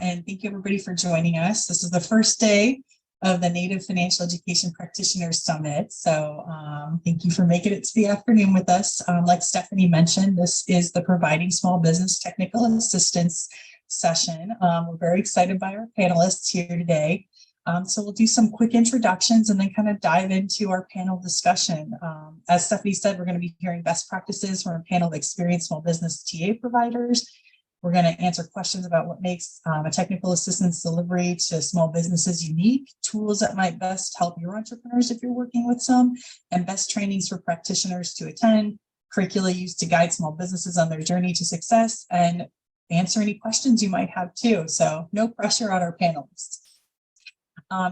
and thank you everybody for joining us. This is the first day of the Native Financial Education Practitioners Summit. So thank you for making it to the afternoon with us. Like Stephanie mentioned, this is the Providing Small Business Technical Assistance session. We're very excited by our panelists here today. So we'll do some quick introductions and then kind of dive into our panel discussion. As Stephanie said, we're going to be hearing best practices from a panel of experienced small business TA providers. We're going to answer questions about what makes a technical assistance delivery to small businesses unique, tools that might best help your entrepreneurs if you're working with some, and best trainings for practitioners to attend, curricula used to guide small businesses on their journey to success, and answer any questions you might have too. So no pressure on our panelists.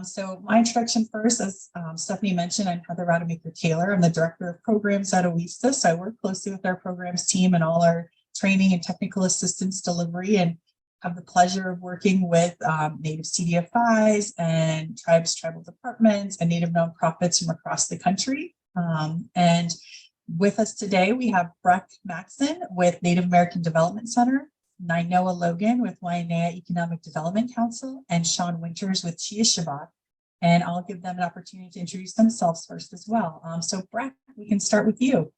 So my introduction first, as Stephanie mentioned, I'm Heather Rademacher-Taylor. I'm the Director of Programs at Oweesta. So I work closely with our programs team and all our training and technical assistance delivery, and have the pleasure of working with Native CDFIs and tribal departments and Native nonprofits from across the country. And with us today, we have Breck Maxon with Native American Development Center, Nainoa Logan with Wainea Economic Development Council, and Sean Winters with Chiishabat. And I'll give them an opportunity to introduce themselves first as well. So Breck, we can start with you.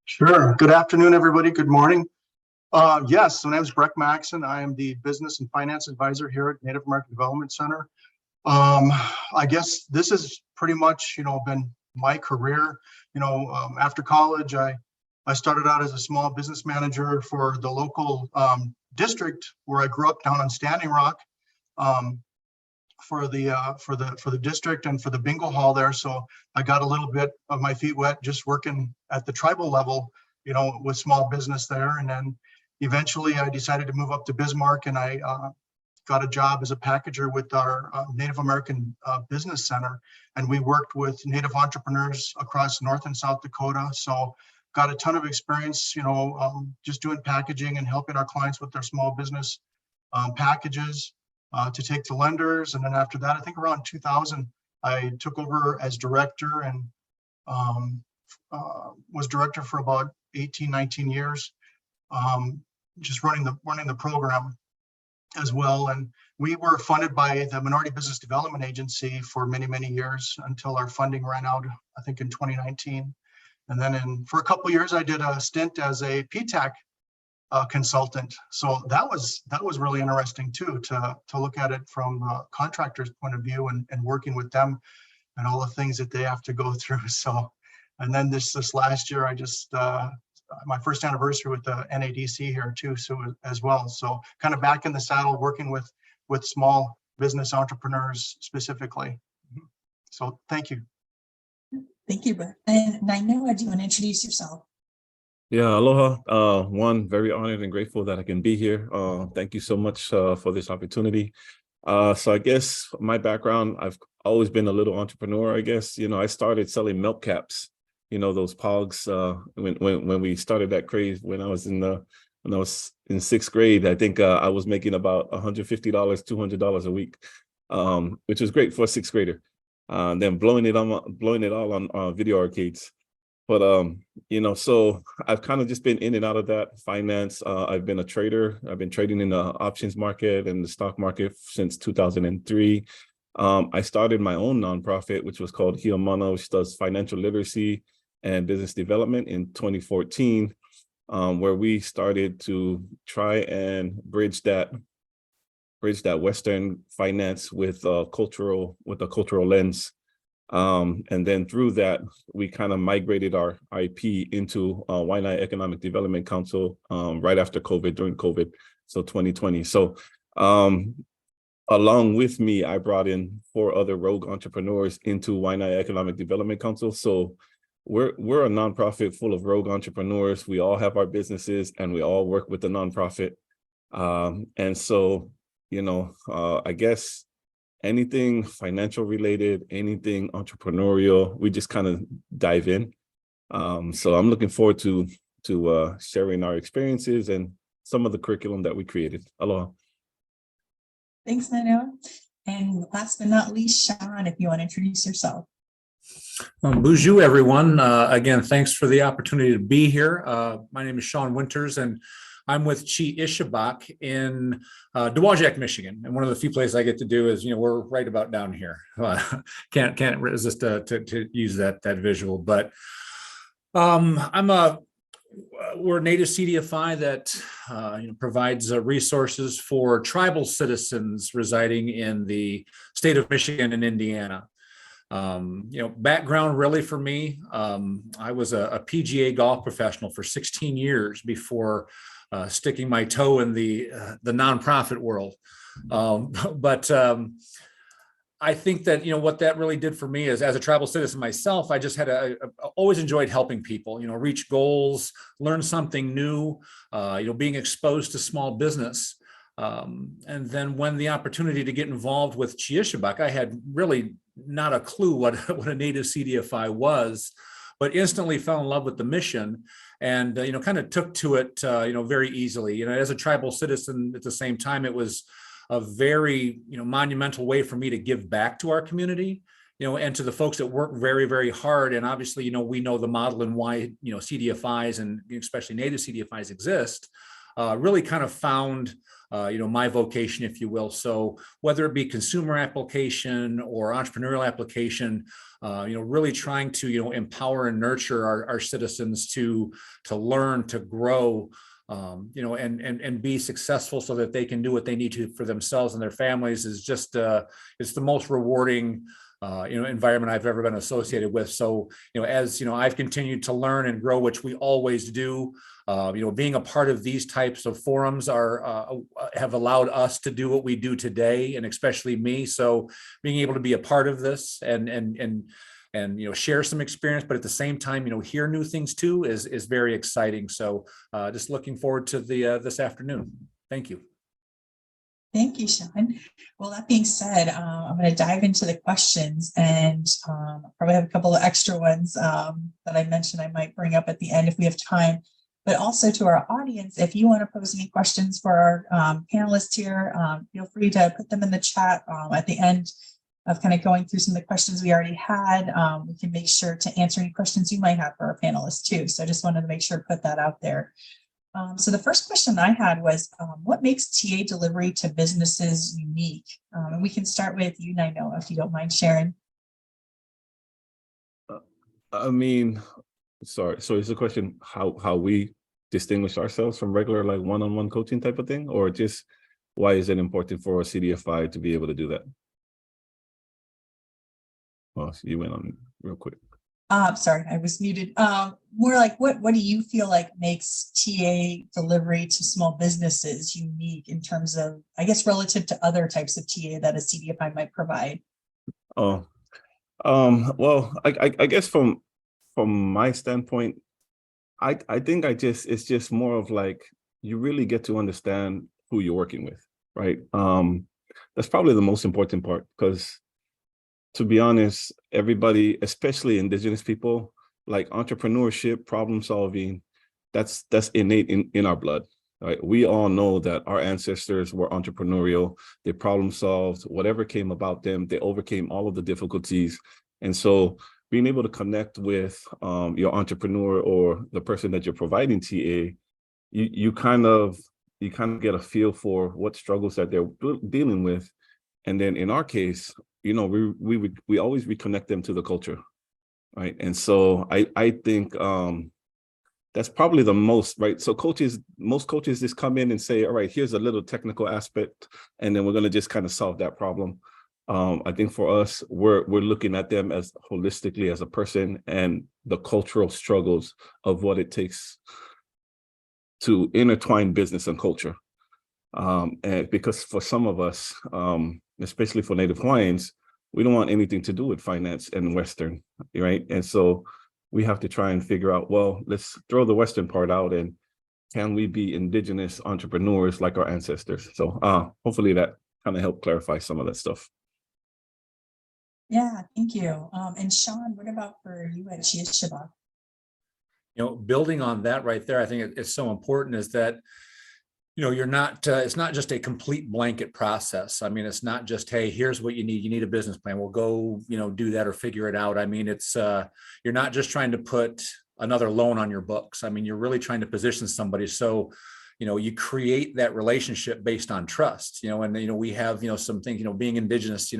Sure. Good afternoon, everybody. Good morning. Yes, my name is Breck Maxon. I am the Business and Finance Advisor here at Native American Development Center. I guess this has pretty much, been my career. After college, I started out as a small business manager for the local district where I grew up down on Standing Rock, for the district and for the bingo hall there. So I got a little bit of my feet wet just working at the tribal level, with small business there. And then eventually I decided to move up to Bismarck, and I got a job as a packager with our Native American Business Center. And we worked with Native entrepreneurs across North and South Dakota. So got a ton of experience, just doing packaging and helping our clients with their small business packages to take to lenders. And then after that, I think around 2000, I took over as director and was director for about 18, 19 years, just running the program as well. And we were funded by the Minority Business Development Agency for many, many years until our funding ran out, I think in 2019. And then for a couple of years, I did a stint as a PTAC consultant. So that was really interesting too, to look at it from a contractor's point of view and working with them and all the things that they have to go through. So, and then this last year, I just, my first anniversary with the NADC here too, so as well. So kind of back in the saddle, working with small business entrepreneurs specifically. So thank you. Thank you, Brett. And Nainoa, do you want to introduce yourself? Yeah, aloha. One, very honored and grateful that I can be here. Thank you so much for this opportunity. So I guess my background, I've always been a little entrepreneur, I guess. I started selling milk caps, those pogs, when we started that craze when I was in sixth grade. I think I was making about $150, $200 a week, which was great for a sixth grader. Then blowing it all on video arcades. But, so I've kind of just been in and out of that finance. I've been a trader. I've been trading in the options market and the stock market since 2003. I started my own nonprofit, which was called Hiamana, which does financial literacy and business development in 2014, where we started to try and bridge that Western finance with a cultural lens. And then through that, we kind of migrated our IP into Wainea Economic Development Council right after COVID, during COVID, so 2020. So along with me, I brought in 4 other rogue entrepreneurs into Wainea Economic Development Council. So we're a nonprofit full of rogue entrepreneurs. We all have our businesses and we all work with the nonprofit. And so, I guess anything financial related, anything entrepreneurial, we just kind of dive in. So I'm looking forward to sharing our experiences and some of the curriculum that we created. Aloha. Thanks, Nainoa. And last but not least, Sean, if you want to introduce yourself. Bonjour, everyone. Again, thanks for the opportunity to be here. My name is Sean Winters, and I'm with Chi Ishabak in Dowagiac, Michigan. And one of the few places I get to do is, we're right about down here. Can't resist to use that visual. But we're a native CDFI that provides resources for tribal citizens residing in the state of Michigan and Indiana. Background really for me, I was a PGA golf professional for 16 years before sticking my toe in the nonprofit world. But I think that, what that really did for me is, as a tribal citizen myself, I just always enjoyed helping people, reach goals, learn something new, being exposed to small business. And then when the opportunity to get involved with Chi Ishabak, I had really not a clue what a native CDFI was, but instantly fell in love with the mission and, kind of took to it, very easily. As a tribal citizen at the same time, it was a very, monumental way for me to give back to our community, and to the folks that work very, very hard. And obviously, we know the model and why, CDFIs and especially native CDFIs exist, really kind of found, my vocation, if you will. So whether it be consumer application or entrepreneurial application, really trying to, empower and nurture our citizens to learn, to grow, and be successful so that they can do what they need to for themselves and their families is just, it's the most rewarding, environment I've ever been associated with. So, as, I've continued to learn and grow, which we always do, being a part of these types of forums have allowed us to do what we do today, and especially me. So being able to be a part of this and share some experience, but at the same time, hear new things too is very exciting. So just looking forward to this afternoon. Thank you. Thank you, Sean. Well, that being said, I'm going to dive into the questions, and probably have a couple of extra ones that I mentioned I might bring up at the end if we have time. But also to our audience, if you want to pose any questions for our panelists here, feel free to put them in the chat at the end of kind of going through some of the questions we already had. We can make sure to answer any questions you might have for our panelists too. So I just wanted to make sure to put that out there. So the first question I had was, what makes TA delivery to businesses unique? And we can start with you, Nainoa, if you don't mind sharing. Sorry. So is the question how we distinguish ourselves from regular like one-on-one coaching type of thing, or just why is it important for a CDFI to be able to do that? Well, you went on real quick. Sorry, I was muted. More like what do you feel like makes TA delivery to small businesses unique in terms of, I guess, relative to other types of TA that a CDFI might provide? Oh, well, I guess from my standpoint, I think it's just more of like, you really get to understand who you're working with, right? That's probably the most important part, because to be honest, everybody, especially indigenous people, like entrepreneurship, problem solving, that's innate in our blood, right? We all know that our ancestors were entrepreneurial. They problem solved whatever came about them. They overcame all of the difficulties. And so being able to connect with your entrepreneur or the person that you're providing TA, you kind of get a feel for what struggles that they're dealing with. And then in our case, we always reconnect them to the culture, right? And so I think that's probably the most, right? So most coaches just come in and say, all right, here's a little technical aspect, and then we're going to just kind of solve that problem. I think for us, we're looking at them as holistically as a person and the cultural struggles of what it takes to intertwine business and culture. And because for some of us, especially for Native Hawaiians, we don't want anything to do with finance and Western, right? And so we have to try and figure out, well, let's throw the Western part out, and can we be indigenous entrepreneurs like our ancestors? So hopefully that kind of helped clarify some of that stuff. Yeah, thank you. And Sean, what about for you at Chi Ishabak? Building on that right there, I think it's so important is that, you're not, it's not just a complete blanket process. I mean, it's not just, hey, here's what you need. You need a business plan. We'll go, do that or figure it out. I mean, it's, you're not just trying to put another loan on your books. I mean, you're really trying to position somebody. So, you create that relationship based on trust, and, we have, some things, being indigenous,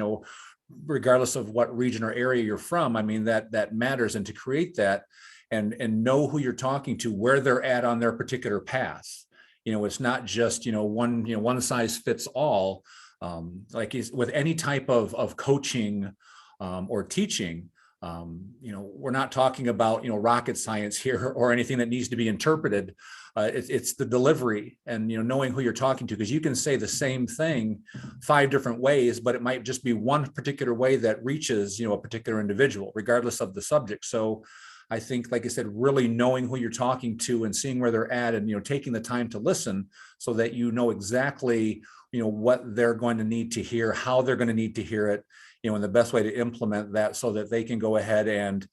regardless of what region or area you're from, I mean, that matters. And to create that and know who you're talking to, where they're at on their particular path. It's not just, one size fits all. Like with any type of coaching or teaching, we're not talking about, rocket science here or anything that needs to be interpreted. It's the delivery and, knowing who you're talking to, because you can say the same thing 5 different ways, but it might just be one particular way that reaches, a particular individual, regardless of the subject. So I think, like I said, really knowing who you're talking to and seeing where they're at and, taking the time to listen so that you know exactly, what they're going to need to hear, how they're going to need to hear it, and the best way to implement that so that they can go ahead and,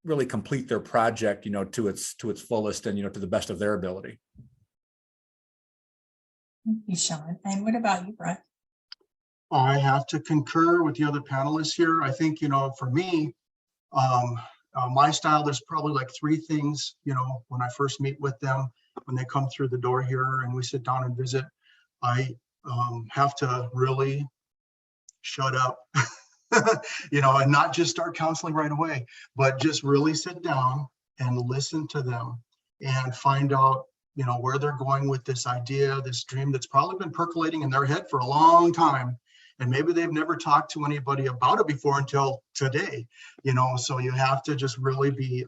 really complete their project, to its fullest and, to the best of their ability. Thank you, Sean. And what about you, Brett? I have to concur with the other panelists here. I think, for me, my style, there's probably like 3 things, when I first meet with them, when they come through the door here and we sit down and visit, I have to really shut up, and not just start counseling right away, but just really sit down and listen to them and find out, where they're going with this idea, this dream that's probably been percolating in their head for a long time. And maybe they've never talked to anybody about it before until today, so you have to just really be,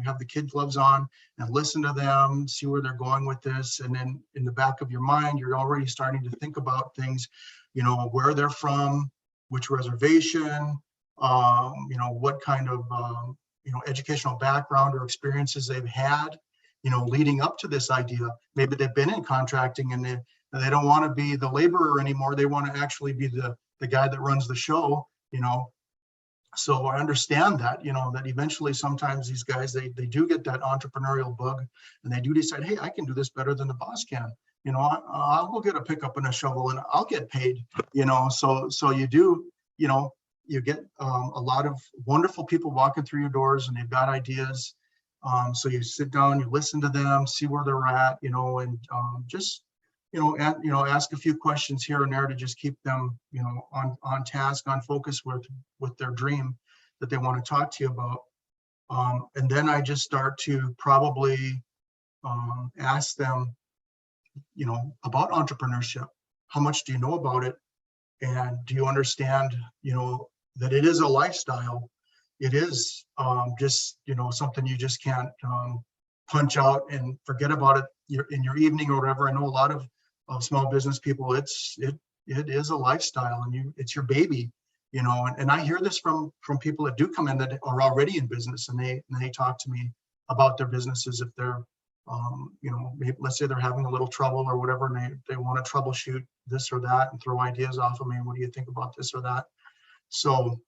have the kid gloves on and listen to them, see where they're going with this. And then in the back of your mind, you're already starting to think about things, where they're from, which reservation, what kind of, educational background or experiences they've had, leading up to this idea. Maybe they've been in contracting and they don't want to be the laborer anymore. They want to actually be the guy that runs the show, So I understand that, that eventually sometimes these guys, they do get that entrepreneurial bug and they do decide, hey, I can do this better than the boss can. I'll go get a pickup and a shovel and I'll get paid, so you do, you get a lot of wonderful people walking through your doors and they've got ideas. So you sit down, you listen to them, see where they're at, and just, ask a few questions here and there to just keep them, on task, on focus with their dream that they want to talk to you about. And then I just start to probably ask them, about entrepreneurship. How much do you know about it? And do you understand, that it is a lifestyle? It is just, something you just can't punch out and forget about it in your evening or whatever. I know a lot of small business people, it is a lifestyle and it's your baby, and I hear this from people that do come in that are already in business and they talk to me about their businesses. If they're, maybe, let's say they're having a little trouble or whatever, and they want to troubleshoot this or that and throw ideas off of me. What do you think about this or that? So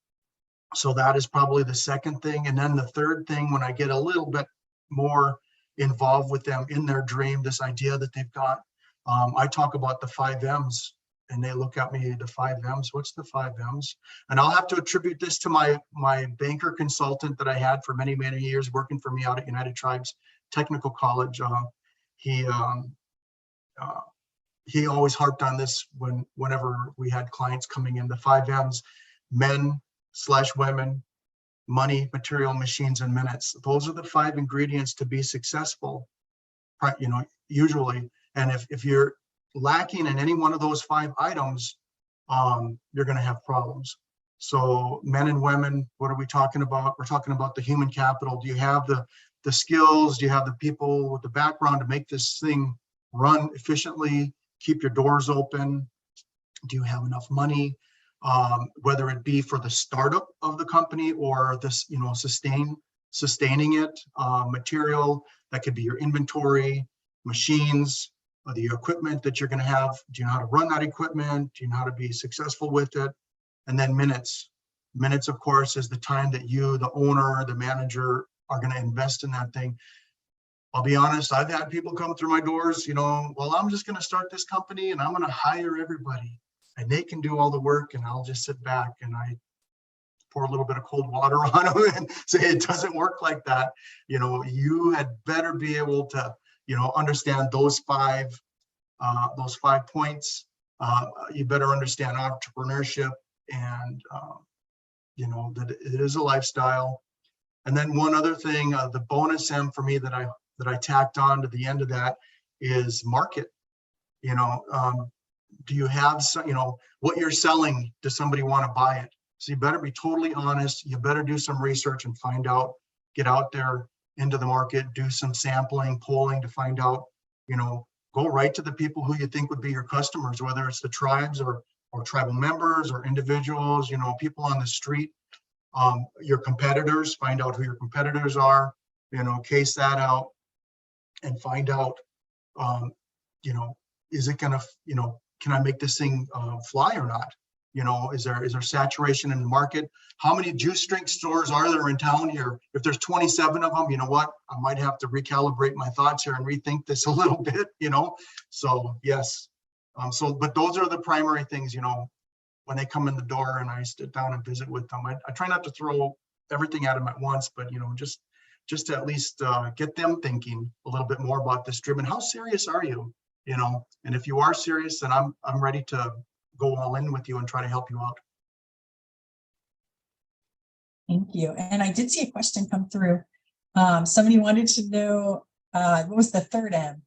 that is probably the second thing. And then the third thing, when I get a little bit more involved with them in their dream, this idea that they've got, I talk about the 5 M's and they look at me, the 5 M's, what's the 5 M's? And I'll have to attribute this to my banker consultant that I had for many, many years working for me out at United Tribes Technical College. He always harped on this whenever we had clients coming in, the 5 M's, men/women, money, material, machines, and minutes. Those are the 5 ingredients to be successful, usually. And if you're lacking in any one of those 5 items, you're going to have problems. So men and women, what are we talking about? We're talking about the human capital. Do you have the skills? Do you have the people with the background to make this thing run efficiently, keep your doors open? Do you have enough money? Whether it be for the startup of the company or this, sustaining it, material, that could be your inventory, machines, the equipment that you're going to have. Do you know how to run that equipment? Do you know how to be successful with it? And then minutes. Minutes, of course, is the time that you, the owner, the manager, are going to invest in that thing. I'll be honest, I've had people come through my doors, well, I'm just going to start this company and I'm going to hire everybody and they can do all the work and I'll just sit back and I pour a little bit of cold water on them and say, it doesn't work like that. You had better be able to understand those 5 points. You better understand entrepreneurship and, that it is a lifestyle. And then one other thing, the bonus M for me that I tacked on to the end of that is market. Do you have what you're selling? Does somebody want to buy it? So you better be totally honest. You better do some research and find out, get out there into the market, do some sampling, polling to find out, go right to the people who you think would be your customers, whether it's the tribes or tribal members or individuals, people on the street, your competitors, find out who your competitors are, case that out and find out, is it gonna, can I make this thing fly or not? Is there saturation in the market? How many juice drink stores are there in town here? If there's 27 of them, you know what? I might have to recalibrate my thoughts here and rethink this a little bit, So yes, but those are the primary things, when they come in the door and I sit down and visit with them. I try not to throw everything at them at once, but just to at least get them thinking a little bit more about this driven. How serious are you? And if you are serious, then I'm ready to go all in with you and try to help you out. Thank you. And I did see a question come through. Somebody wanted to know what was the third M?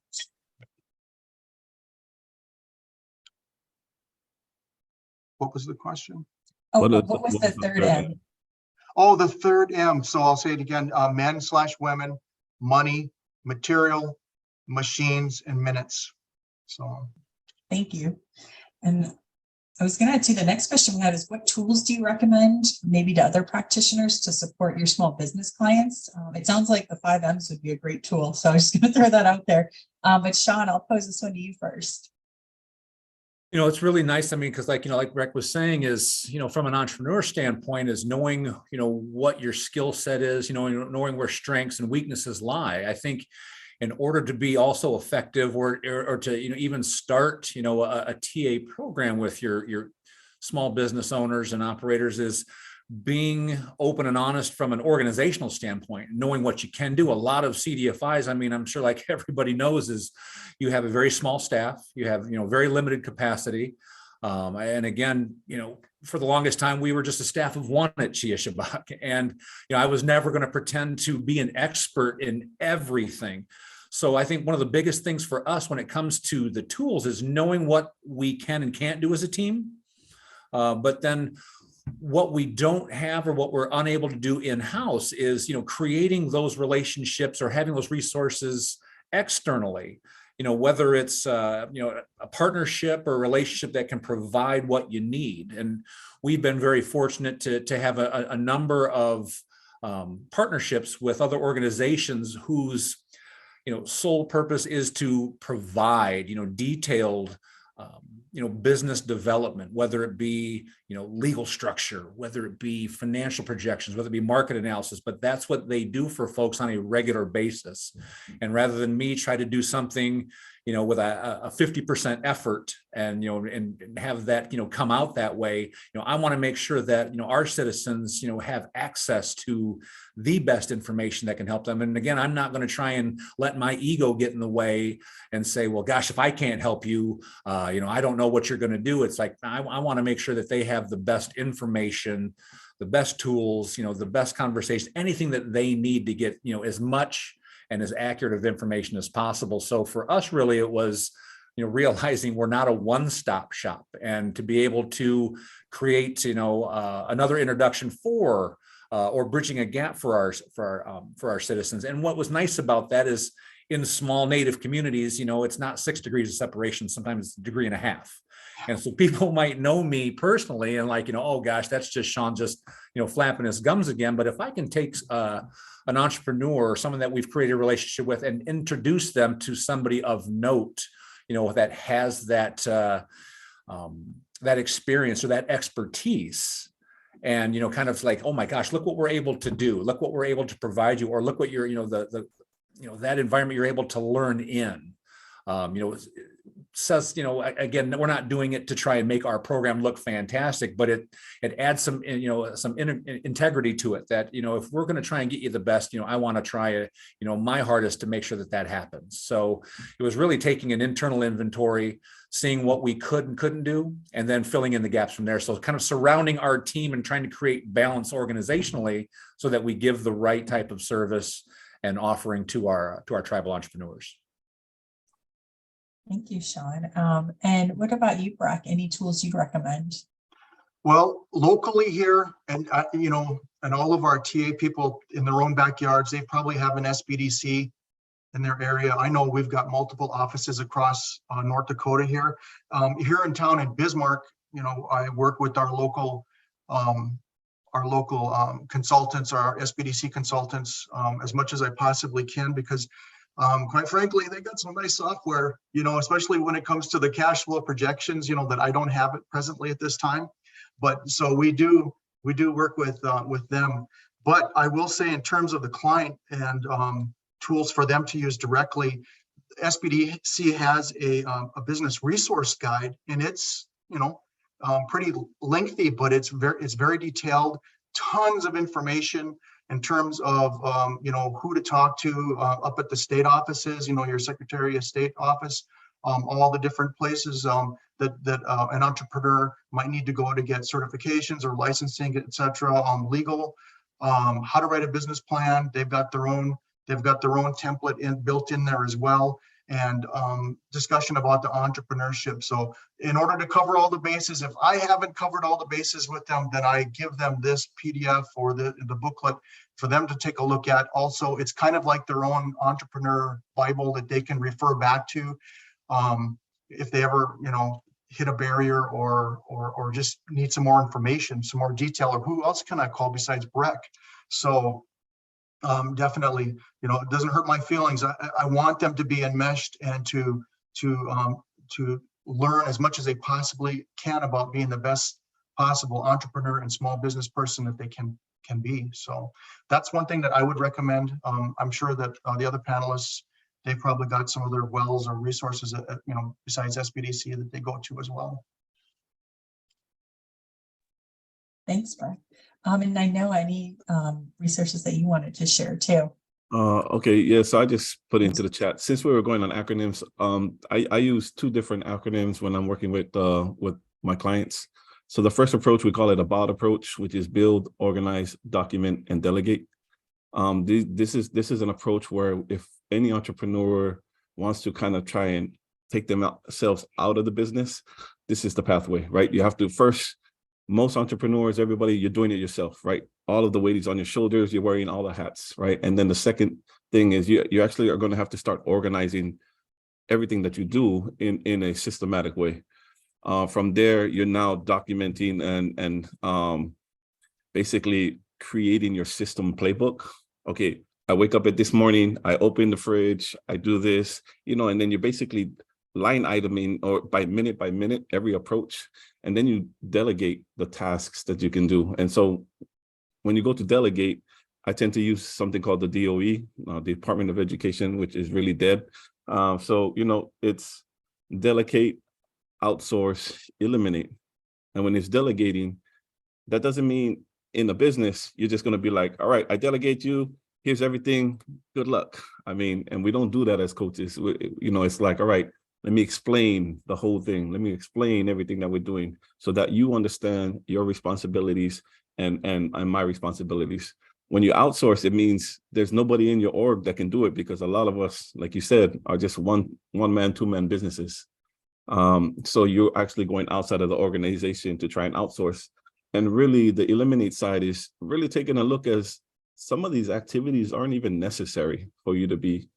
What was the question? Oh, What is what was what the is the third third M? Oh, the third M. So I'll say it again, men/women, money, material, machines, and minutes. So Thank you. And I was going to add to the next question we had is what tools do you recommend maybe to other practitioners to support your small business clients? It sounds like the 5 M's would be a great tool. So I was just going to throw that out there. But Sean, I'll pose this one to you first. It's really nice. I mean, because like Rick was saying is, from an entrepreneur standpoint is knowing, what your skill set is, knowing where strengths and weaknesses lie. I think in order to be also effective or to, even start, a TA program with your small business owners and operators is being open and honest from an organizational standpoint, knowing what you can do. A lot of CDFIs, I mean, I'm sure like everybody knows is you have a very small staff, you have, very limited capacity. And again, for the longest time, we were just a staff of 1 at Chia Shabak. And, I was never going to pretend to be an expert in everything. So I think one of the biggest things for us when it comes to the tools is knowing what we can and can't do as a team. But then what we don't have or what we're unable to do in-house is, creating those relationships or having those resources externally, whether it's, a partnership or a relationship that can provide what you need. And we've been very fortunate to have a number of partnerships with other organizations whose, sole purpose is to provide, detailed, business development, whether it be, legal structure, whether it be financial projections, whether it be market analysis, but that's what they do for folks on a regular basis. And rather than me try to do something, with a 50% effort and, and have that, come out that way, I want to make sure that, our citizens, have access to the best information that can help them. And again, I'm not going to try and let my ego get in the way and say, well, gosh, if I can't help you, I don't know what you're going to do. It's like, I want to make sure that they have the best information, the best tools, the best conversation, anything that they need to get, as much and as accurate of information as possible. So for us, really, it was, realizing we're not a one-stop shop, and to be able to create, another introduction for or bridging a gap for our citizens. And what was nice about that is in small Native communities, it's not 6 degrees of separation. Sometimes it's 1.5 degrees. And so people might know me personally and like, oh gosh, that's just Sean just, flapping his gums again. But if I can take an entrepreneur or someone that we've created a relationship with and introduce them to somebody of note, that has that experience or that expertise, and kind of like, oh my gosh, look what we're able to do, look what we're able to provide you, or look what you're, that environment you're able to learn in. says, you know, again, we're not doing it to try and make our program look fantastic, but it adds some, you know, some integrity to it, that, you know, if we're going to try and get you the best, you know, I want to try, you know, my hardest to make sure that that happens. So it was really taking an internal inventory, seeing what we could and couldn't do, and then filling in the gaps from there. So kind of surrounding our team and trying to create balance organizationally so that we give the right type of service and offering to our tribal entrepreneurs. Thank you, Sean. And what about you, Brock? Any tools you'd recommend? Well, locally here, and you know, and all of our TA people in their own backyards, they probably have an SBDC in their area. I know we've got multiple offices across North Dakota here. Here in town in Bismarck, you know, I work with our local consultants, our SBDC consultants, as much as I possibly can, because quite frankly, they got some nice software, you know, especially when it comes to the cash flow projections, you know, that I don't have it presently at this time. But so we do work with them. But I will say, in terms of the client and tools for them to use directly, SBDC has a business resource guide, and it's, you know, pretty lengthy, but it's very detailed. Tons of information in terms of you know, who to talk to up at the state offices, you know, your Secretary of State office, all the different places that an entrepreneur might need to go to get certifications or licensing, etc. Legal, how to write a business plan. They've got their own template built in there as well, and discussion about the entrepreneurship. So in order to cover all the bases, if I haven't covered all the bases with them, then I give them this PDF or the booklet for them to take a look at. Also, it's kind of like their own entrepreneur Bible that they can refer back to if they ever, you know, hit a barrier or just need some more information, some more detail, or who else can I call besides Breck. So definitely, you know, it doesn't hurt my feelings. I want them to be enmeshed and to learn as much as they possibly can about being the best possible entrepreneur and small business person that they can be. So that's one thing that I would recommend. I'm sure that the other panelists, they've probably got some of their wells or resources, you know, besides SBDC that they go to as well. Thanks, Brock. And I know any resources that you wanted to share too. Okay, yeah, so I just put into the chat, since we were going on acronyms, I use two different acronyms when I'm working with my clients. So the first approach, we call it a BOD approach, which is build, organize, document, and delegate. This is an approach where if any entrepreneur wants to kind of try and take themselves out of the business, this is the pathway, right? You have to first, most entrepreneurs, everybody, you're doing it yourself, right? All of the weight is on your shoulders, you're wearing all the hats, right? And then the second thing is you actually are going to have to start organizing everything that you do in a systematic way. From there, you're now documenting and basically creating your system playbook. Okay, I wake up this morning, I open the fridge, I do this, you know, and then you're basically line iteming or by minute every approach, and then you delegate the tasks that you can do. And so when you go to delegate, I tend to use something called the DOE, the Department of Education, which is really dead. So, you know, it's delegate, outsource, eliminate. And when it's delegating, that doesn't mean in a business, you're just going to be like, all right, I delegate you, here's everything, good luck. I mean, and we don't do that as coaches. You know, it's like, all right, let me explain the whole thing. Let me explain everything that we're doing so that you understand your responsibilities and my responsibilities. When you outsource, it means there's nobody in your org that can do it, because a lot of us, like you said, are just one man, two man businesses. So you're actually going outside of the organization to try and outsource. And really the eliminate side is really taking a look as some of these activities aren't even necessary for you to be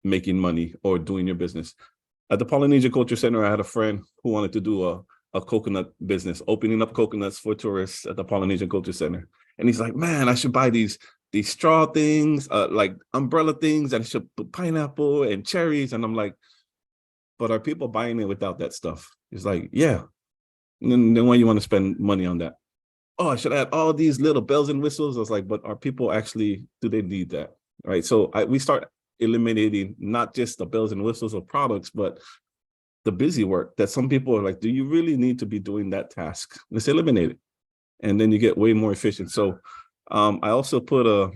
making money or doing your business. At the Polynesian Culture Center, I had a friend who wanted to do a coconut business, opening up coconuts for tourists at the Polynesian Culture Center. And he's like, man, I should buy these straw things, like umbrella things, and I should put pineapple and cherries. And I'm like, but are people buying it without that stuff? He's like, yeah. And then why you want to spend money on that? Oh, I should add all these little bells and whistles. I was like, but are people actually, do they need that? Right. So we start eliminating not just the bells and whistles of products, but the busy work that some people are like, do you really need to be doing that task? Let's eliminate it. And then you get way more efficient. So I also put a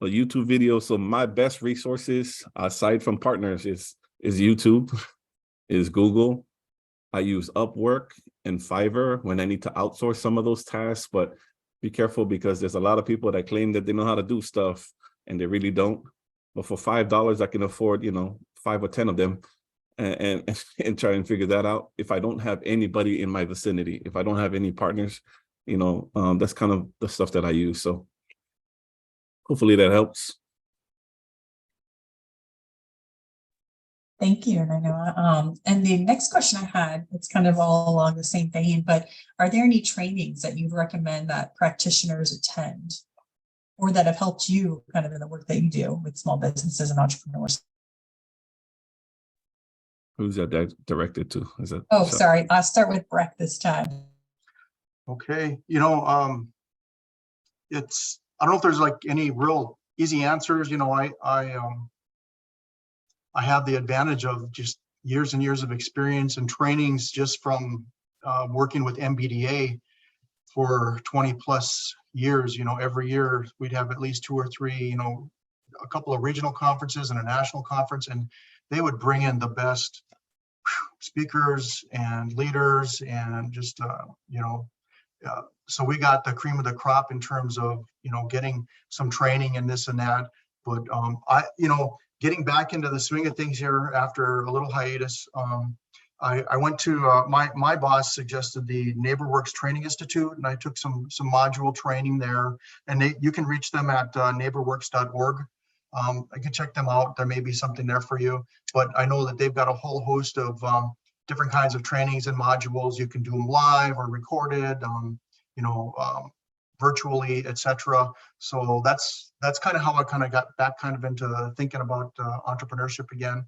YouTube video. So my best resources aside from partners is YouTube, is Google. I use Upwork and Fiverr when I need to outsource some of those tasks, but be careful because there's a lot of people that claim that they know how to do stuff and they really don't. But for $5, I can afford, 5 or 10 of them and try and figure that out. If I don't have anybody in my vicinity, if I don't have any partners, that's kind of the stuff that I use. So hopefully that helps. Thank you, Nainoa. And the next question I had, it's kind of all along the same vein, but are there any trainings that you'd recommend that practitioners attend or that have helped you kind of in the work that you do with small businesses and entrepreneurs? Who's that directed to? Is that? Oh, sorry. I'll start with Breck this time. Okay, it's, I don't know if there's like any real easy answers. I have the advantage of just years and years of experience and trainings just from working with MBDA for 20 plus years. Every year we'd have at least 2 or 3, a couple of regional conferences and a national conference, and they would bring in the best speakers and leaders and just, so we got the cream of the crop in terms of, getting some training and this and that. But getting back into the swing of things here after a little hiatus, I went to my boss suggested the NeighborWorks Training Institute, and I took some module training there. And you can reach them at neighborworks.org. I can check them out. There may be something there for you, but I know that they've got a whole host of different kinds of trainings and modules. You can do them live or recorded, virtually, etc. So that's kind of how I kind of got back kind of into thinking about entrepreneurship again,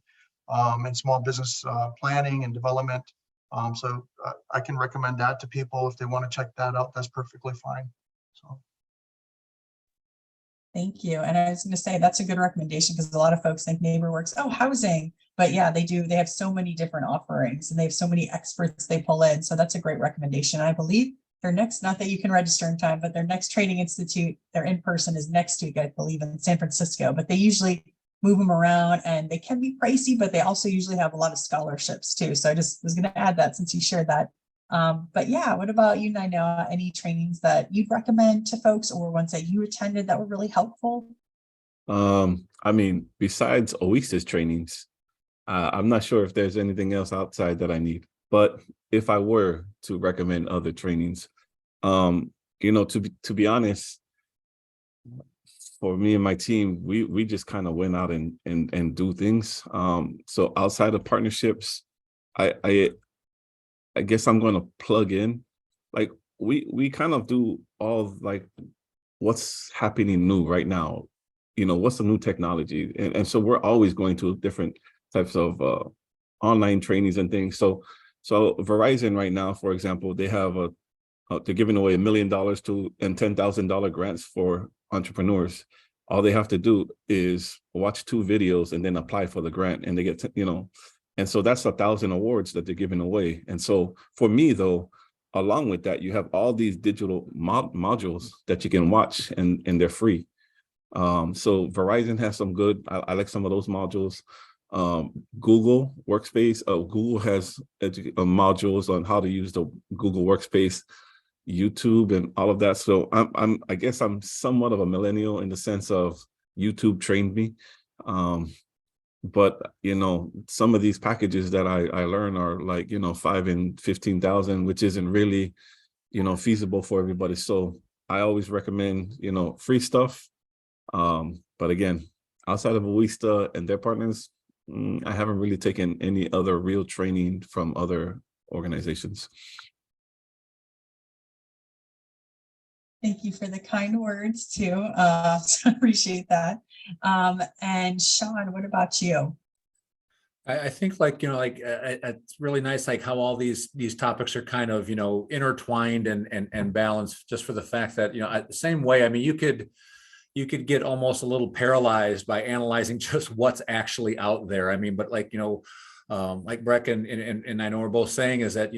and small business planning and development. So I can recommend that to people if they want to check that out. That's perfectly fine. So. Thank you. And I was going to say that's a good recommendation because a lot of folks think NeighborWorks, oh, housing, but yeah, they do. They have so many different offerings and they have so many experts they pull in. So that's a great recommendation. I believe their next, not that you can register in time, but their next training institute, their in-person is next week, I believe, in San Francisco, but they usually move them around and they can be pricey, but they also usually have a lot of scholarships too. So I just was going to add that since you shared that. But yeah, what about you, Nainoa? Any trainings that you'd recommend to folks or ones that you attended that were really helpful? I mean, besides Oweesta's trainings, I'm not sure if there's anything else outside that I need. But if I were to recommend other trainings, to be honest, for me and my team, we just kind of went out and do things. So outside of partnerships, I guess I'm going to plug in, like we kind of do all like what's happening new right now, what's the new technology, and so we're always going to different types of online trainings and things. So Verizon right now, for example, they have they're giving away $1 million and $10,000 grants for entrepreneurs. All they have to do is watch 2 videos and then apply for the grant, and they get and so that's 1,000 awards that they're giving away. And so for me, though, along with that, you have all these digital modules that you can watch, and they're free. So Verizon has some good, I like some of those modules. Google Workspace, Google has modules on how to use the Google Workspace, YouTube, and all of that. So I guess I'm somewhat of a millennial in the sense of YouTube trained me. But some of these packages that I learn are like 5 and 15,000, which isn't really feasible for everybody. So I always recommend free stuff. But again, outside of Oweesta and their partners, I haven't really taken any other real training from other organizations. Thank you for the kind words too. So I appreciate that. And Sean, what about you? I think it's really nice, like how all these topics are kind of, intertwined and balanced, just for the fact that, the same way, I mean, you could get almost a little paralyzed by analyzing just what's actually out there. I mean, but like Breck and I know we're both saying, is that,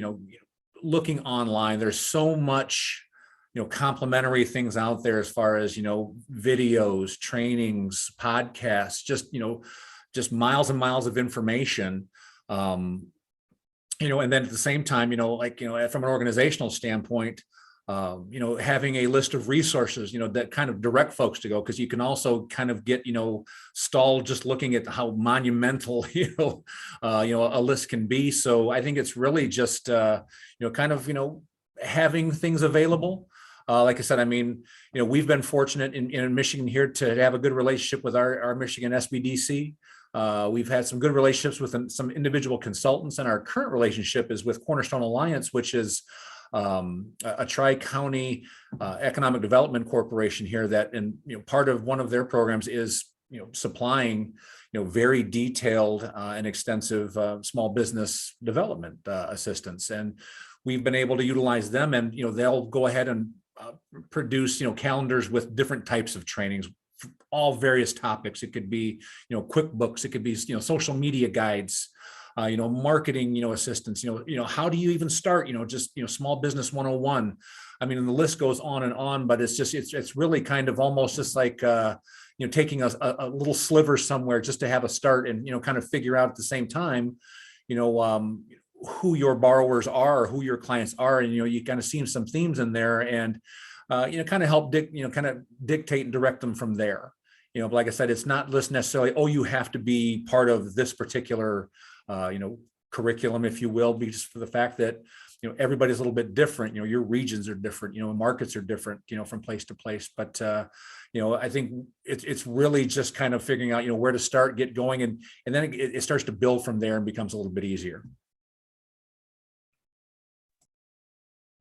looking online, there's so much, complementary things out there as far as, videos, trainings, podcasts, just miles and miles of information. And then at the same time, from an organizational standpoint, having a list of resources, that kind of direct folks to go, because you can also kind of get, stalled just looking at how monumental, a list can be. So I think it's really just, having things available. Like I said, I mean, we've been fortunate in Michigan here to have a good relationship with our Michigan SBDC. We've had some good relationships with some individual consultants, and our current relationship is with Cornerstone Alliance, which is a tri-county economic development corporation here that, and part of one of their programs is supplying very detailed and extensive small business development assistance, and we've been able to utilize them, and they'll go ahead and produce calendars with different types of trainings, all various topics. It could be QuickBooks, it could be social media guides, marketing, assistance, how do you even start, just, small business 101. I mean, and the list goes on and on, but it's really kind of almost just like, taking a little sliver somewhere just to have a start and, kind of figure out at the same time, who your borrowers are, who your clients are. And, you kind of see some themes in there, and, kind of help dictate and direct them from there. But like I said, it's not just necessarily, oh, you have to be part of this particular curriculum, if you will, because for the fact that, everybody's a little bit different, your regions are different, markets are different, from place to place. But, I think it's really just kind of figuring out, where to start, get going, and then it starts to build from there and becomes a little bit easier.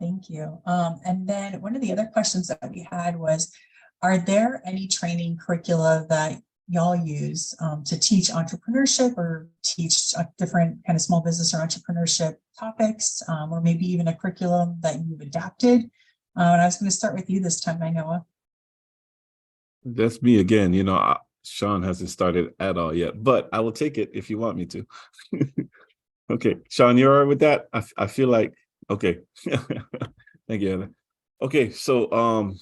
Thank you. And then one of the other questions that we had was, are there any training curricula that y'all use to teach entrepreneurship or teach different kind of small business or entrepreneurship topics, or maybe even a curriculum that you've adapted? And I was going to start with you this time, Noah. That's me again. Sean hasn't started at all yet, but I will take it if you want me to. Okay, Sean, you're all right with that? I feel like, okay. Thank you, Heather. Okay, so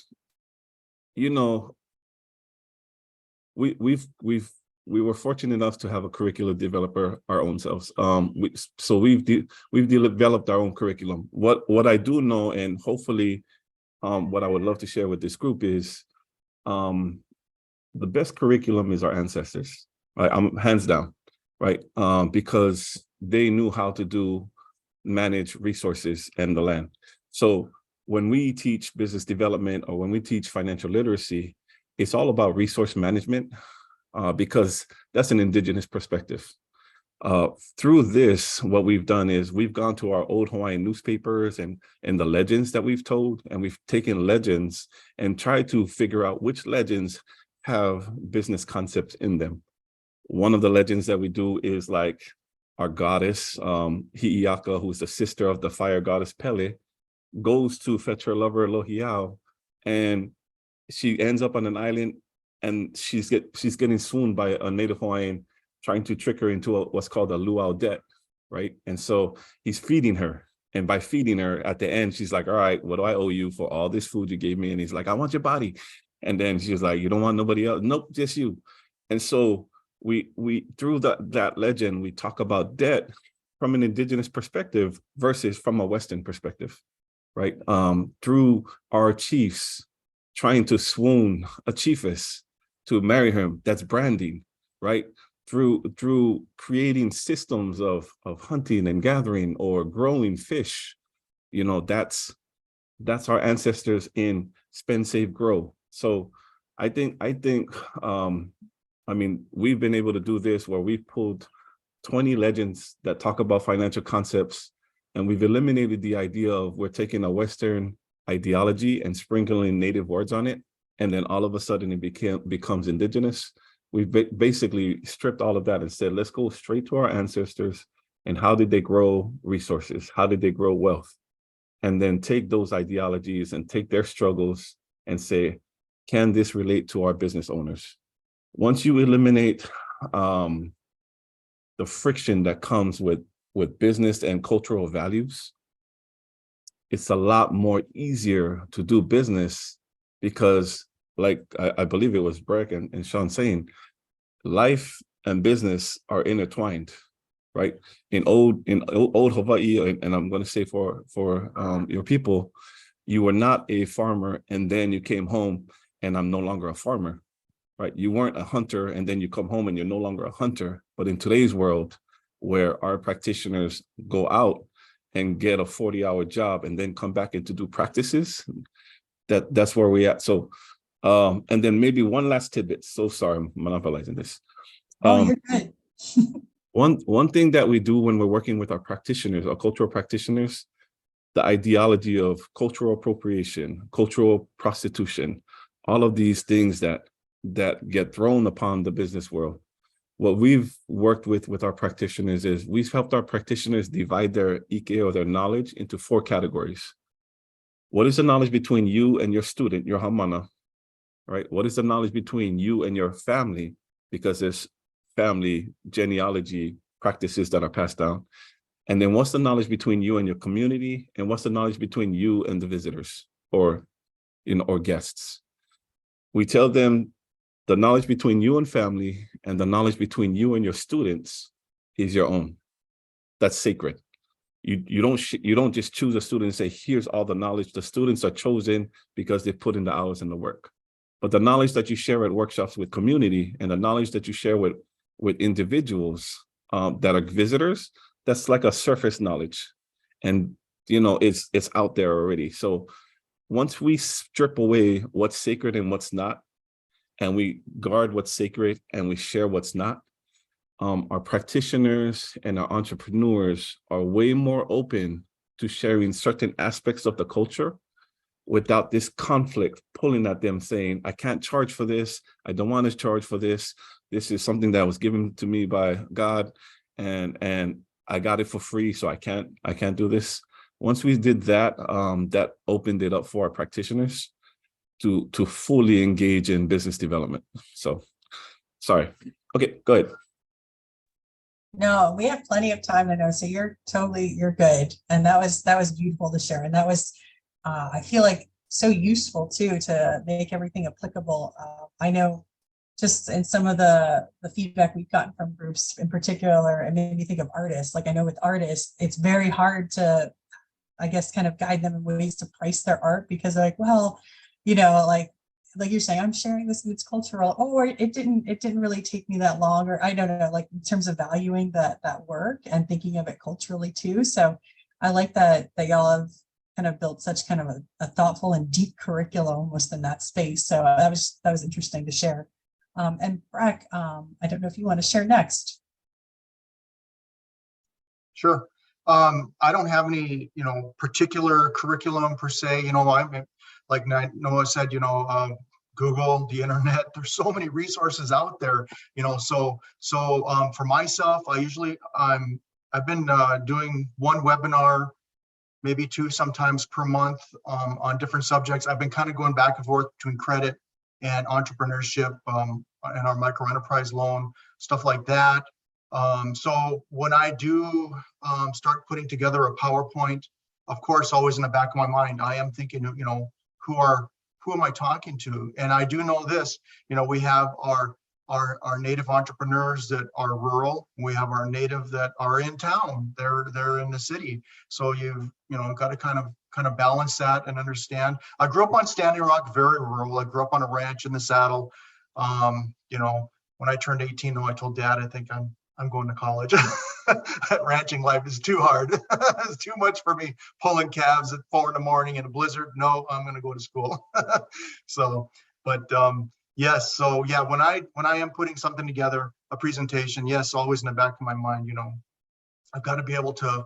we were fortunate enough to have a curriculum developer our own selves. We've developed our own curriculum. What I do know, and hopefully what I would love to share with this group is the best curriculum is our ancestors, right? I'm hands down, right? Because they knew how to manage resources and the land. So when we teach business development or when we teach financial literacy, it's all about resource management because that's an indigenous perspective. Through this, what we've done is we've gone to our old Hawaiian newspapers and the legends that we've told, and we've taken legends and tried to figure out which legends have business concepts in them. One of the legends that we do is like our goddess, Hi'iaka, who's the sister of the fire goddess Pele, goes to fetch her lover Lohiau, and she ends up on an island, and she's getting swooned by a native Hawaiian trying to trick her into what's called a luau debt, right? And so he's feeding her, and by feeding her, at the end, she's like, all right, what do I owe you for all this food you gave me? And he's like, I want your body. And then she was like, you don't want nobody else? Nope, just you. And so we through that legend, we talk about debt from an indigenous perspective versus from a Western perspective, right? Through our chiefs trying to swoon a chiefess to marry him, that's branding, right? Through creating systems of hunting and gathering or growing fish, that's our ancestors in spend, save, grow. So I think we've been able to do this where we've pulled 20 legends that talk about financial concepts, and we've eliminated the idea of we're taking a Western ideology and sprinkling native words on it, and then all of a sudden it becomes indigenous. We've basically stripped all of that and said, let's go straight to our ancestors and how did they grow resources? How did they grow wealth? And then take those ideologies and take their struggles and say, can this relate to our business owners? Once you eliminate the friction that comes with business and cultural values, it's a lot more easier to do business because, like I believe it was Breck and Sean saying, life and business are intertwined, right? In old Hawaii, and I'm going to say for your people, you were not a farmer and then you came home and I'm no longer a farmer, right? You weren't a hunter and then you come home and you're no longer a hunter. But in today's world, where our practitioners go out and get a 40-hour job and then come back in to do practices, that's where we at. So, and then maybe one last tidbit. So sorry, I'm monopolizing this. Oh, you're good. One thing that we do when we're working with our practitioners, our cultural practitioners, the ideology of cultural appropriation, cultural prostitution, all of these things that get thrown upon the business world. What we've worked with our practitioners is we've helped our practitioners divide their ike, or their knowledge, into 4 categories. What is the knowledge between you and your student, your hamana, right? What is the knowledge between you and your family? Because there's family genealogy practices that are passed down. And then what's the knowledge between you and your community? And what's the knowledge between you and the visitors or guests? We tell them the knowledge between you and family and the knowledge between you and your students is your own. That's sacred. You don't just choose a student and say, here's all the knowledge. The students are chosen because they put in the hours and the work. But the knowledge that you share at workshops with community and the knowledge that you share with individuals that are visitors, that's like a surface knowledge. And, it's out there already. So once we strip away what's sacred and what's not, and we guard what's sacred and we share what's not, our practitioners and our entrepreneurs are way more open to sharing certain aspects of the culture without this conflict pulling at them saying, I can't charge for this. I don't want to charge for this. This is something that was given to me by God and I got it for free. So I can't do this. Once we did that, that opened it up for our practitioners to fully engage in business development. So sorry. Okay, go ahead. No, we have plenty of time to know. So you're good. And that was beautiful to share. And that was, I feel like, so useful too, to make everything applicable. I know just in some of the feedback we've gotten from groups in particular, it made me think of artists. Like I know with artists, it's very hard to, I guess, kind of guide them in ways to price their art because they're like, well, like you're saying, I'm sharing this and it's cultural. Oh, or it didn't really take me that long, or I don't know, like in terms of valuing that work and thinking of it culturally too. So I like that y'all have kind of built such kind of a thoughtful and deep curriculum almost in that space. So that was interesting to share. And Breck, I don't know if you want to share next. Sure. I don't have any, particular curriculum per se. I'm like Noah said, Google, the internet. There's so many resources out there. So for myself, I've been doing one webinar, maybe 2 sometimes per month on different subjects. I've been kind of going back and forth between credit and entrepreneurship and our micro enterprise loan, stuff like that. So when I do start putting together a PowerPoint, of course, always in the back of my mind, I am thinking, who am I talking to? And I do know this, we have our native entrepreneurs that are rural. We have our native that are in town. They're in the city. So you've got to kind of balance that and understand. I grew up on Standing Rock, very rural. I grew up on a ranch in the Saddle. When I turned 18, I told Dad, I think I'm going to college. Ranching life is too hard. It's too much for me. Pulling calves at 4 a.m. in a blizzard. No, I'm going to go to school. Yes. So yeah, when I am putting something together, a presentation, yes, always in the back of my mind, I've got to be able to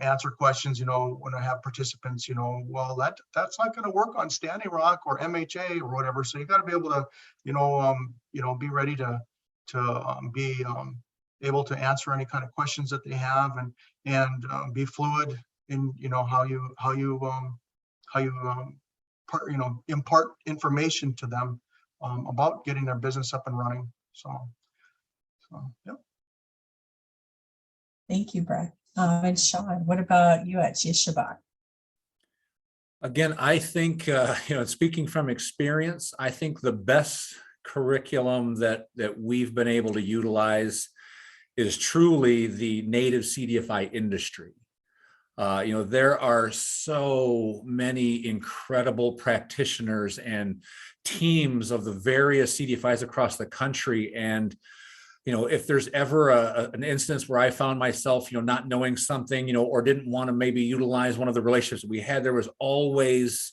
answer questions, when I have participants, well, that's not going to work on Standing Rock or MHA or whatever. So you got to be able to, be ready to be able to answer any kind of questions that they have and be fluid in, how you impart information to them about getting their business up and running. So yeah. Thank you, Brett. And Sean, what about you at Shabbat? Again, I think, speaking from experience, I think the best curriculum that we've been able to utilize is truly the native CDFI industry. There are so many incredible practitioners and teams of the various CDFIs across the country. And, if there's ever an instance where I found myself, not knowing something, or didn't want to maybe utilize one of the relationships we had, there was always,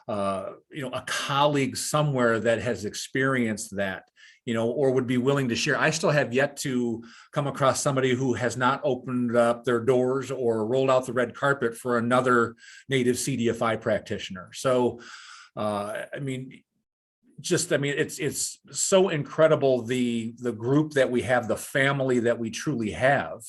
a colleague somewhere that has experienced that, or would be willing to share. I still have yet to come across somebody who has not opened up their doors or rolled out the red carpet for another native CDFI practitioner. So, it's so incredible, the group that we have, the family that we truly have.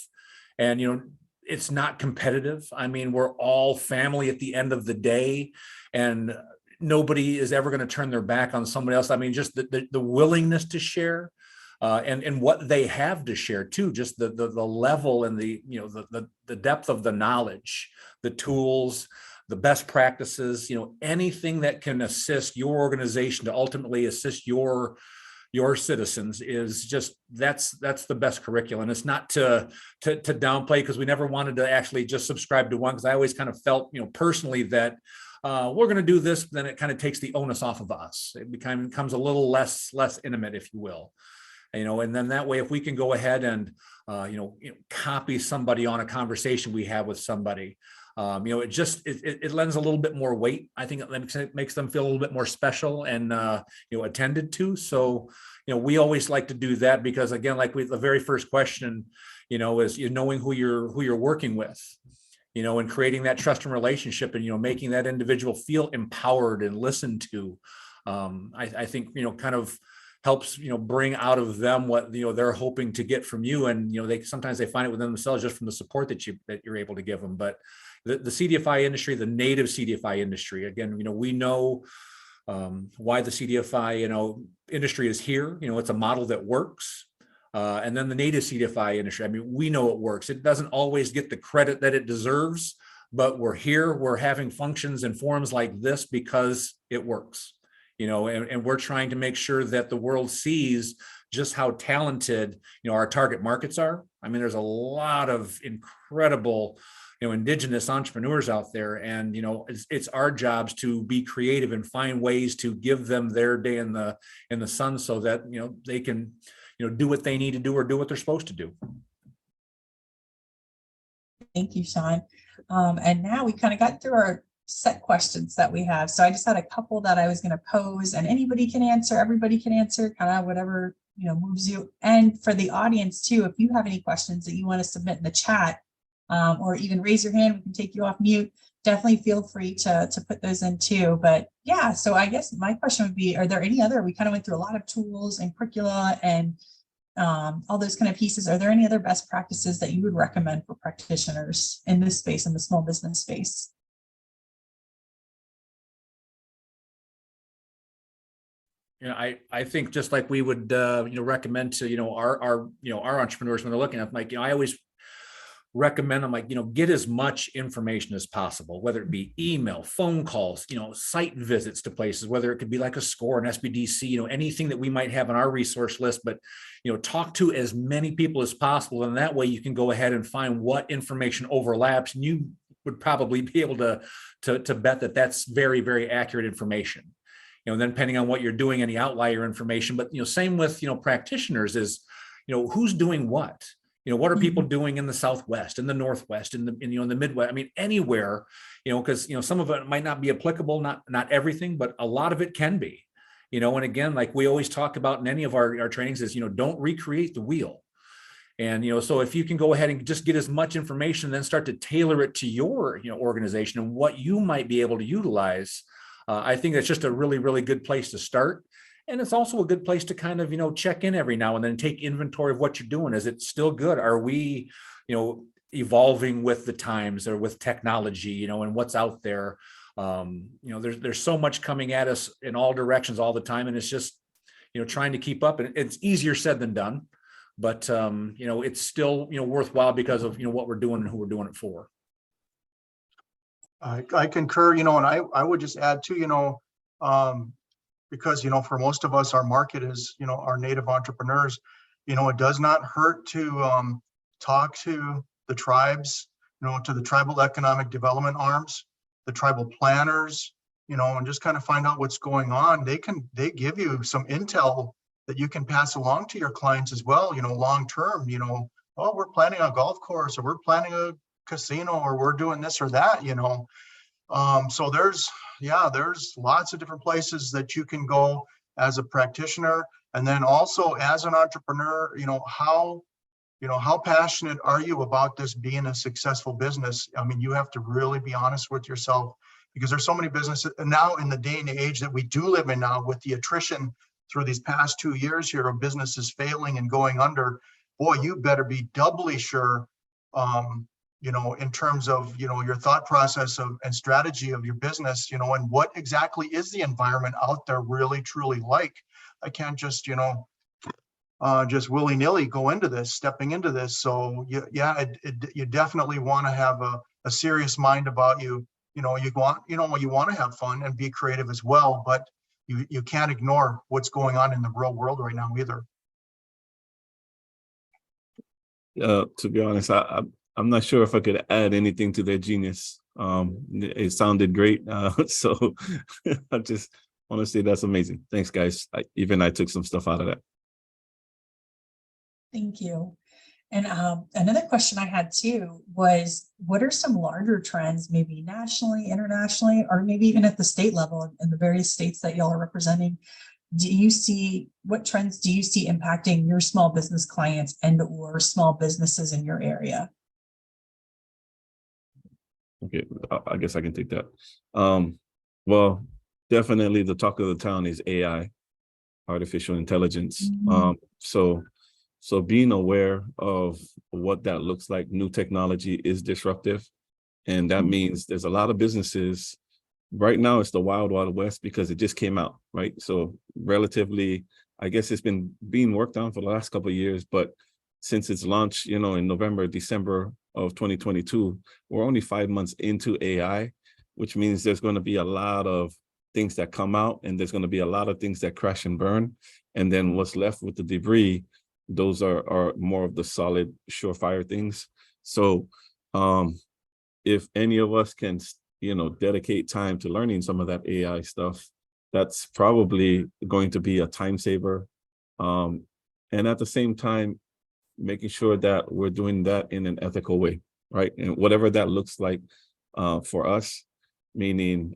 And, it's not competitive. We're all family at the end of the day, and nobody is ever going to turn their back on somebody else. Just the willingness to share, and what they have to share too, just the level and the depth of the knowledge, the tools, the best practices, anything that can assist your organization to ultimately assist your citizens is just, that's the best curriculum. And it's not to downplay, because we never wanted to actually just subscribe to one, because I always kind of felt, personally, that we're going to do this, then it kind of takes the onus off of us. It becomes a little less intimate, if you will. And then that way, if we can go ahead and copy somebody on a conversation we have with somebody, it lends a little bit more weight. I think it makes them feel a little bit more special and attended to. So we always like to do that, because again, like the very first question, is knowing who you're working with, and creating that trust and relationship, and making that individual feel empowered and listened to. I think kind of helps bring out of them what they're hoping to get from you, and sometimes they find it within themselves just from the support that you're able to give them. But the CDFI industry, the native CDFI industry, again, we know why the CDFI industry is here. It's a model that works. And then the native CDFI industry, we know it works. It doesn't always get the credit that it deserves, but we're here, we're having functions and forums like this because it works. And we're trying to make sure that the world sees just how talented, our target markets are. There's a lot of incredible, indigenous entrepreneurs out there, and, it's our jobs to be creative and find ways to give them their day in the sun, so that, they can, do what they need to do, or do what they're supposed to do. Thank you, Sean. And now we kind of got through our set questions that we have. So I just had a couple that I was going to pose, and anybody can answer, everybody can answer, kind of whatever, moves you. And for the audience too, if you have any questions that you want to submit in the chat, or even raise your hand, we can take you off mute. Definitely feel free to put those in too. But yeah, so I guess my question would be, are there any other, we kind of went through a lot of tools and curricula and all those kind of pieces. Are there any other best practices that you would recommend for practitioners in this space, in the small business space? I think just like we would, recommend to, our entrepreneurs when they're looking at, like, I always recommend them, like, get as much information as possible, whether it be email, phone calls, site visits to places, whether it could be like a SCORE, an SBDC, anything that we might have on our resource list, but, talk to as many people as possible. And that way you can go ahead and find what information overlaps, and you would probably be able to bet that that's very, very accurate information. Then depending on what you're doing, any outlier information, but, same with, practitioners is, who's doing what? What are people doing in the Southwest, in the Northwest, in the Midwest? Anywhere, because, some of it might not be applicable, not everything, but a lot of it can be, and again, like we always talk about in any of our trainings is, don't recreate the wheel. And, so if you can go ahead and just get as much information, then start to tailor it to your, organization and what you might be able to utilize. I think that's just a really, really good place to start. And it's also a good place to kind of, check in every now and then, take inventory of what you're doing. Is it still good? Are we, evolving with the times or with technology, and what's out there? There's so much coming at us in all directions all the time. And it's just, trying to keep up, and it's easier said than done. but you know, it's still, you know, worthwhile because of, you know, what we're doing and who we're doing it for. I concur, you know, and I would just add too, you know, because, you know, for most of us, our market is, you know, our native entrepreneurs. You know, it does not hurt to talk to the tribes, you know, to the tribal economic development arms, the tribal planners, you know, and just kind of find out what's going on. They give you some intel that you can pass along to your clients as well, you know, long term, you know, oh, we're planning a golf course, or we're planning a casino, or we're doing this or that, you know. So there's lots of different places that you can go as a practitioner, and then also as an entrepreneur, you know, how passionate are you about this being a successful business? I mean, you have to really be honest with yourself, because there's so many businesses, and now in the day and age that we do live in now, with the attrition through these past 2 years here of businesses failing and going under, boy, you better be doubly sure, you know, in terms of, you know, your thought process of and strategy of your business, you know, and what exactly is the environment out there really truly like. I can't just, you know, just willy-nilly stepping into this. So you definitely want to have a serious mind about you. You know, you want to have fun and be creative as well, but you can't ignore what's going on in the real world right now either. To be honest, I'm not sure if I could add anything to their genius. It sounded great. So I just want to say that's amazing. Thanks, guys. Even I took some stuff out of that. Thank you. And another question I had too was, what are some larger trends, maybe nationally, internationally, or maybe even at the state level in the various states that y'all are representing? What trends do you see impacting your small business clients and or small businesses in your area? Okay, I guess I can take that. Well, definitely the talk of the town is AI, artificial intelligence. So being aware of what that looks like, new technology is disruptive. And that means there's a lot of businesses. Right now, it's the wild, wild west because it just came out, right? So relatively, I guess it's been being worked on for the last couple of years, but since its launch, you know, in November, December of 2022, we're only 5 months into AI, which means there's going to be a lot of things that come out, and there's going to be a lot of things that crash and burn. And then what's left with the debris, those are more of the solid, surefire things. So if any of us can, you know, dedicate time to learning some of that AI stuff, that's probably going to be a time saver. And at the same time, making sure that we're doing that in an ethical way, right? And whatever that looks like for us, meaning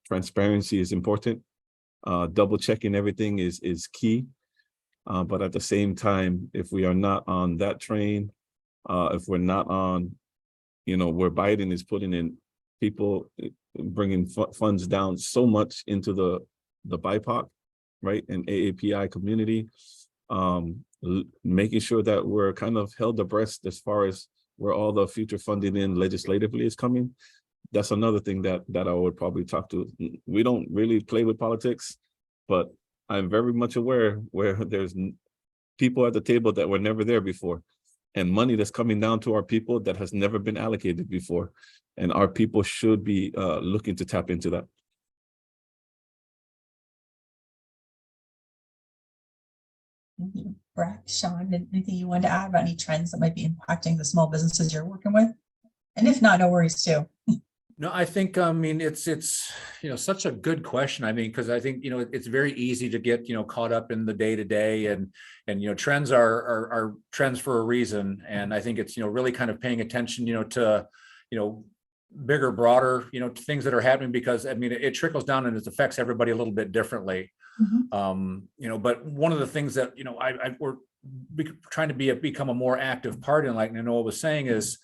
transparency is important. Double checking everything is key. But at the same time, if we are not on that train, if we're not on, you know, where Biden is putting in people, bringing funds down so much into the BIPOC, right, and AAPI community, making sure that we're kind of held abreast as far as where all the future funding in legislatively is coming. That's another thing that I would probably talk to. We don't really play with politics, but I'm very much aware where there's people at the table that were never there before, and money that's coming down to our people that has never been allocated before. And our people should be looking to tap into that. Thank you. Brad, Sean, anything you wanted to add about any trends that might be impacting the small businesses you're working with? And if not, no worries too. No, I think, I mean, it's, you know, such a good question. I mean, because I think, you know, it's very easy to get, you know, caught up in the day to day, and, you know, trends are trends for a reason. And I think it's, you know, really kind of paying attention, you know, to, you know, bigger, broader, you know, things that are happening, because I mean, it trickles down and it affects everybody a little bit differently. You know, but one of the things that, you know, we're trying to become a more active part in, like Noah was saying, is,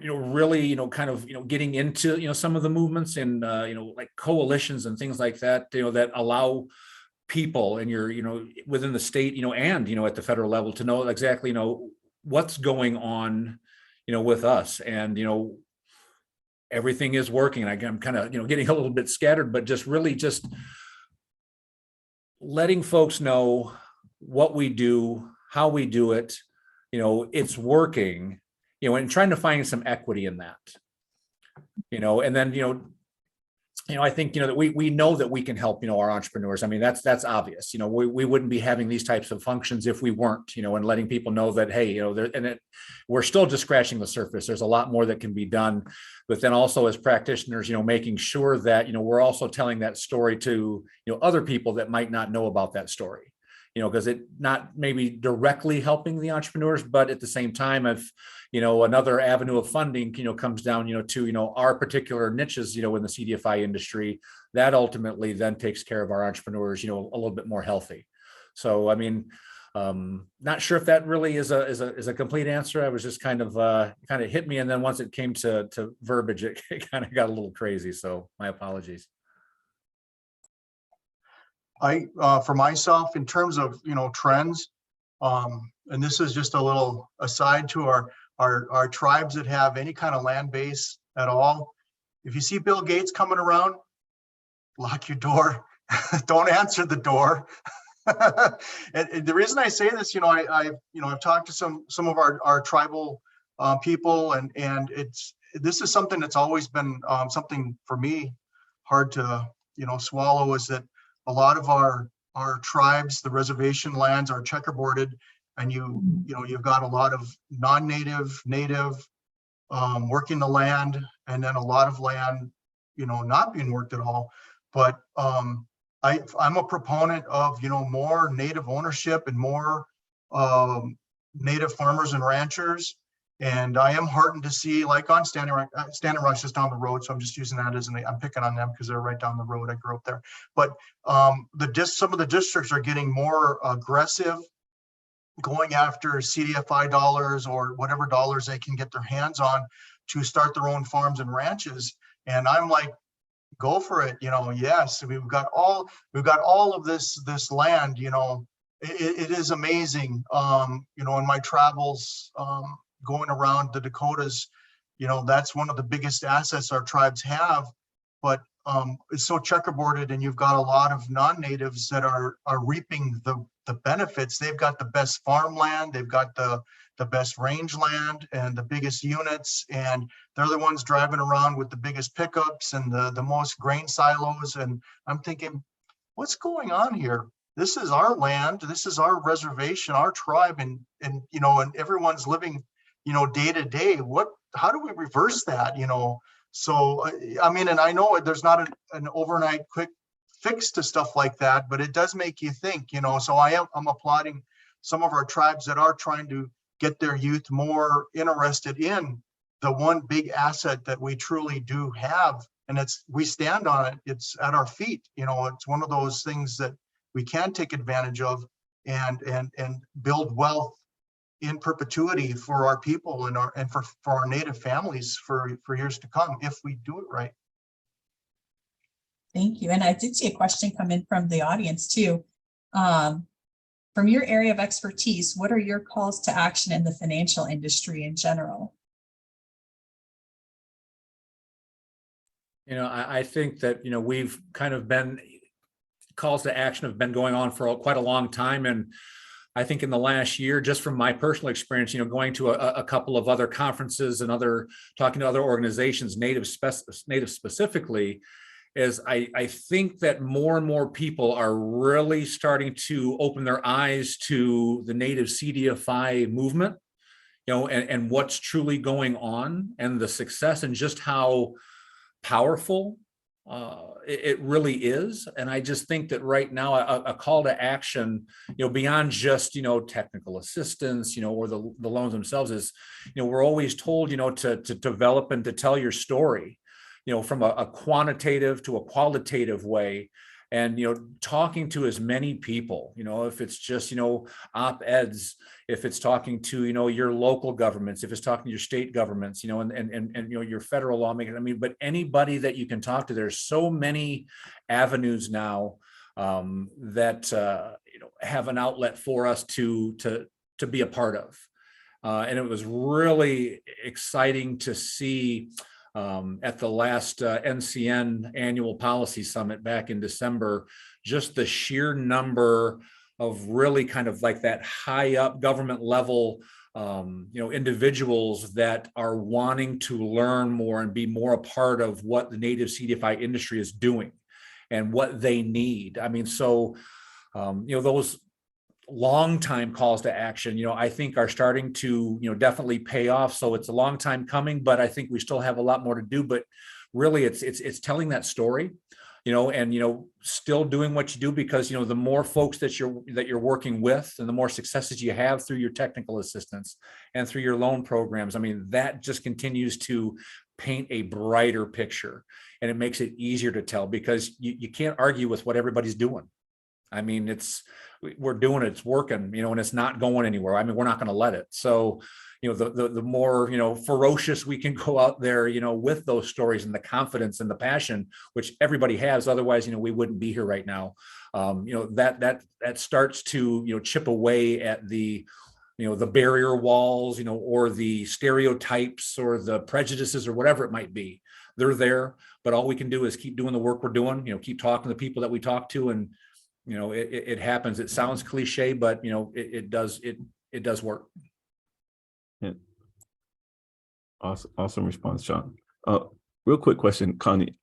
you know, really, you know, kind of, you know, getting into, you know, some of the movements and, you know, like coalitions and things like that, you know, that allow people in your, you know, within the state, you know, and, you know, at the federal level to know exactly, you know, what's going on, you know, with us. And, you know, everything is working. And I'm kind of, you know, getting a little bit scattered, but just really just letting folks know what we do, how we do it, it's working, and trying to find some equity in that, and then, I think, that we know that we can help, our entrepreneurs. I mean, that's obvious. We wouldn't be having these types of functions if we weren't, and letting people know that, hey, we're still just scratching the surface. There's a lot more that can be done. But then also as practitioners, making sure that, we're also telling that story to, other people that might not know about that story. Because it not maybe directly helping the entrepreneurs, but at the same time, if, another avenue of funding, comes down, to, our particular niches, in the CDFI industry, that ultimately then takes care of our entrepreneurs, a little bit more healthy. So, I mean, not sure if that really is a complete answer. I was just kind of hit me. And then once it came to verbiage, it kind of got a little crazy. So my apologies. For myself, in terms of, trends, and this is just a little aside to our tribes that have any kind of land base at all. If you see Bill Gates coming around, lock your door. Don't answer the door. And the reason I say this, I've talked to some of our tribal people, and this is something that's always been something for me hard to swallow, is that a lot of our tribes, the reservation lands, are checkerboarded, and you've got a lot of non-native, native working the land, and then a lot of land not being worked at all. But I'm a proponent of more native ownership and more native farmers and ranchers. And I am heartened to see, like on Standing Rock is down the road, so I'm just using that as I'm picking on them because they're right down the road. I grew up there. But some of the districts are getting more aggressive, going after CDFI dollars or whatever dollars they can get their hands on to start their own farms and ranches. And I'm like, go for it. Yes, we've got all of this land. It is amazing. In my travels, going around the Dakotas, that's one of the biggest assets our tribes have, but it's so checkerboarded, and you've got a lot of non-natives that are reaping the benefits. They've got the best farmland, they've got the best rangeland and the biggest units, and they're the ones driving around with the biggest pickups and the most grain silos. And I'm thinking, what's going on here? This is our land, this is our reservation, our tribe, and everyone's living day to day. How do we reverse that? So I mean, and I know there's not an overnight quick fix to stuff like that, but it does make you think. So I'm applauding some of our tribes that are trying to get their youth more interested in the one big asset that we truly do have, and we stand on it. It's at our feet. It's one of those things that we can take advantage of and build wealth in perpetuity for our people and for our native families for years to come, if we do it right. Thank you. And I did see a question come in from the audience too. From your area of expertise, what are your calls to action in the financial industry in general? I think that, we've kind of been, calls to action have been going on for quite a long time. And I think in the last year, just from my personal experience, going to a couple of other conferences and talking to other organizations, native specifically, is I think that more and more people are really starting to open their eyes to the native CDFI movement, and what's truly going on, and the success, and just how powerful it really is. And I just think that right now a call to action, beyond just, technical assistance, or the loans themselves is, we're always told, to develop and to tell your story, from a quantitative to a qualitative way. And, talking to as many people, if it's just, op-eds, if it's talking to, your local governments, if it's talking to your state governments, and your federal lawmakers. I mean, but anybody that you can talk to, there's so many avenues now that, have an outlet for us to be a part of. And it was really exciting to see at the last NCN annual policy summit back in December, just the sheer number of really kind of like that high up government level, individuals that are wanting to learn more and be more a part of what the native CDFI industry is doing and what they need. I mean, so, those long time calls to action, I think are starting to, definitely pay off. So it's a long time coming, but I think we still have a lot more to do. But really, it's telling that story, and still doing what you do, because the more folks that you're working with, and the more successes you have through your technical assistance and through your loan programs, I mean, that just continues to paint a brighter picture, and it makes it easier to tell, because you can't argue with what everybody's doing. I mean, we're doing it, it's working, and it's not going anywhere. I mean, we're not going to let it. So, the more, ferocious we can go out there, with those stories and the confidence and the passion, which everybody has, otherwise, we wouldn't be here right now. That starts to, chip away at the, the barrier walls, or the stereotypes or the prejudices or whatever it might be. They're there, but all we can do is keep doing the work we're doing, keep talking to the people that we talk to, and it happens. It sounds cliche, but it does work. Yeah. Awesome response, John. Real quick question, Connie.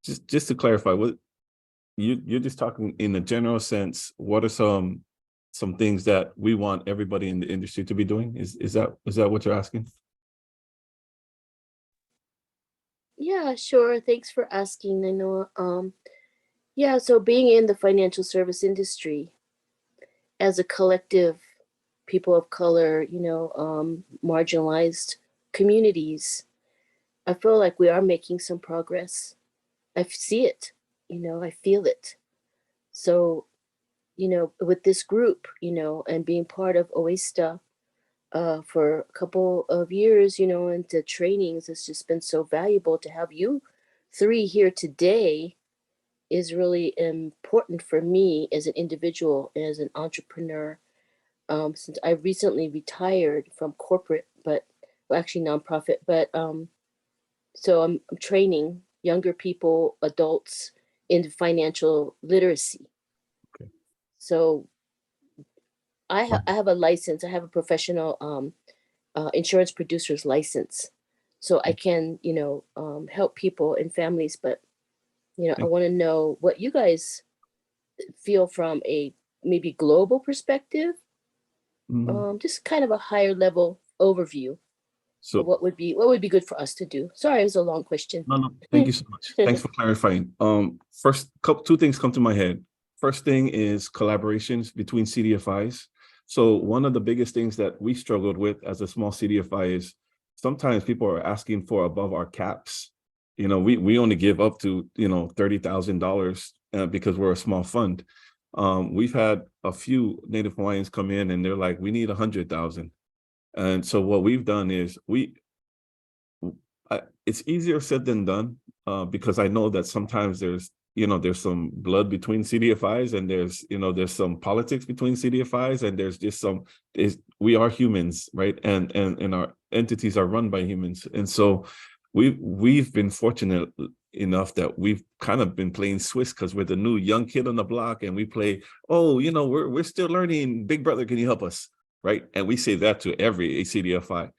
Just to clarify, what you're just talking in a general sense, what are some things that we want everybody in the industry to be doing? Is that what you're asking? Yeah, sure. Thanks for asking. I know, yeah, so being in the financial service industry as a collective, people of color, marginalized communities, I feel like we are making some progress. I see it, I feel it. So, with this group, and being part of Oweesta for a couple of years, and the trainings, it's just been so valuable to have you three here today. Is really important for me as an individual, as an entrepreneur, since I recently retired from corporate, but well, actually nonprofit, but so I'm training younger people, adults, in financial literacy. Okay. So I have a license. I have a professional insurance producer's license, so I can help people and families, but I want to know what you guys feel from a maybe global perspective, just kind of a higher level overview. So what would be good for us to do? Sorry, it was a long question. No, thank you so much. Thanks for clarifying. First, two things come to my head. First thing is collaborations between CDFIs. So one of the biggest things that we struggled with as a small CDFI is sometimes people are asking for above our caps. We only give up to $30,000 because we're a small fund. We've had a few Native Hawaiians come in and they're like, we need 100,000. And so what we've done is it's easier said than done, because I know that sometimes there's some blood between CDFIs, and there's some politics between CDFIs, and there's just we are humans, right? And our entities are run by humans. And so we've been fortunate enough that we've kind of been playing Swiss, because we're the new young kid on the block, and we play, we're still learning, big brother, can you help us, right? And we say that to every CDFI.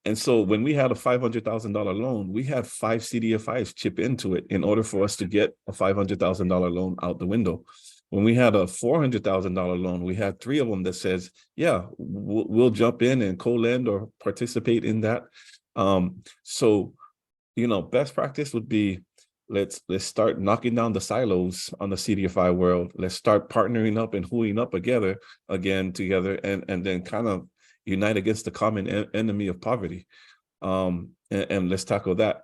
And so when we had a $500,000 loan, we had 5 CDFIs chip into it in order for us to get a $500,000 loan out the window. When we had a $400,000 loan, we had 3 of them that says, yeah, we'll jump in and co-lend or participate in that. So, best practice would be, let's start knocking down the silos on the CDFI world. Let's start partnering up and hooing up together, and then kind of unite against the common enemy of poverty. And let's tackle that.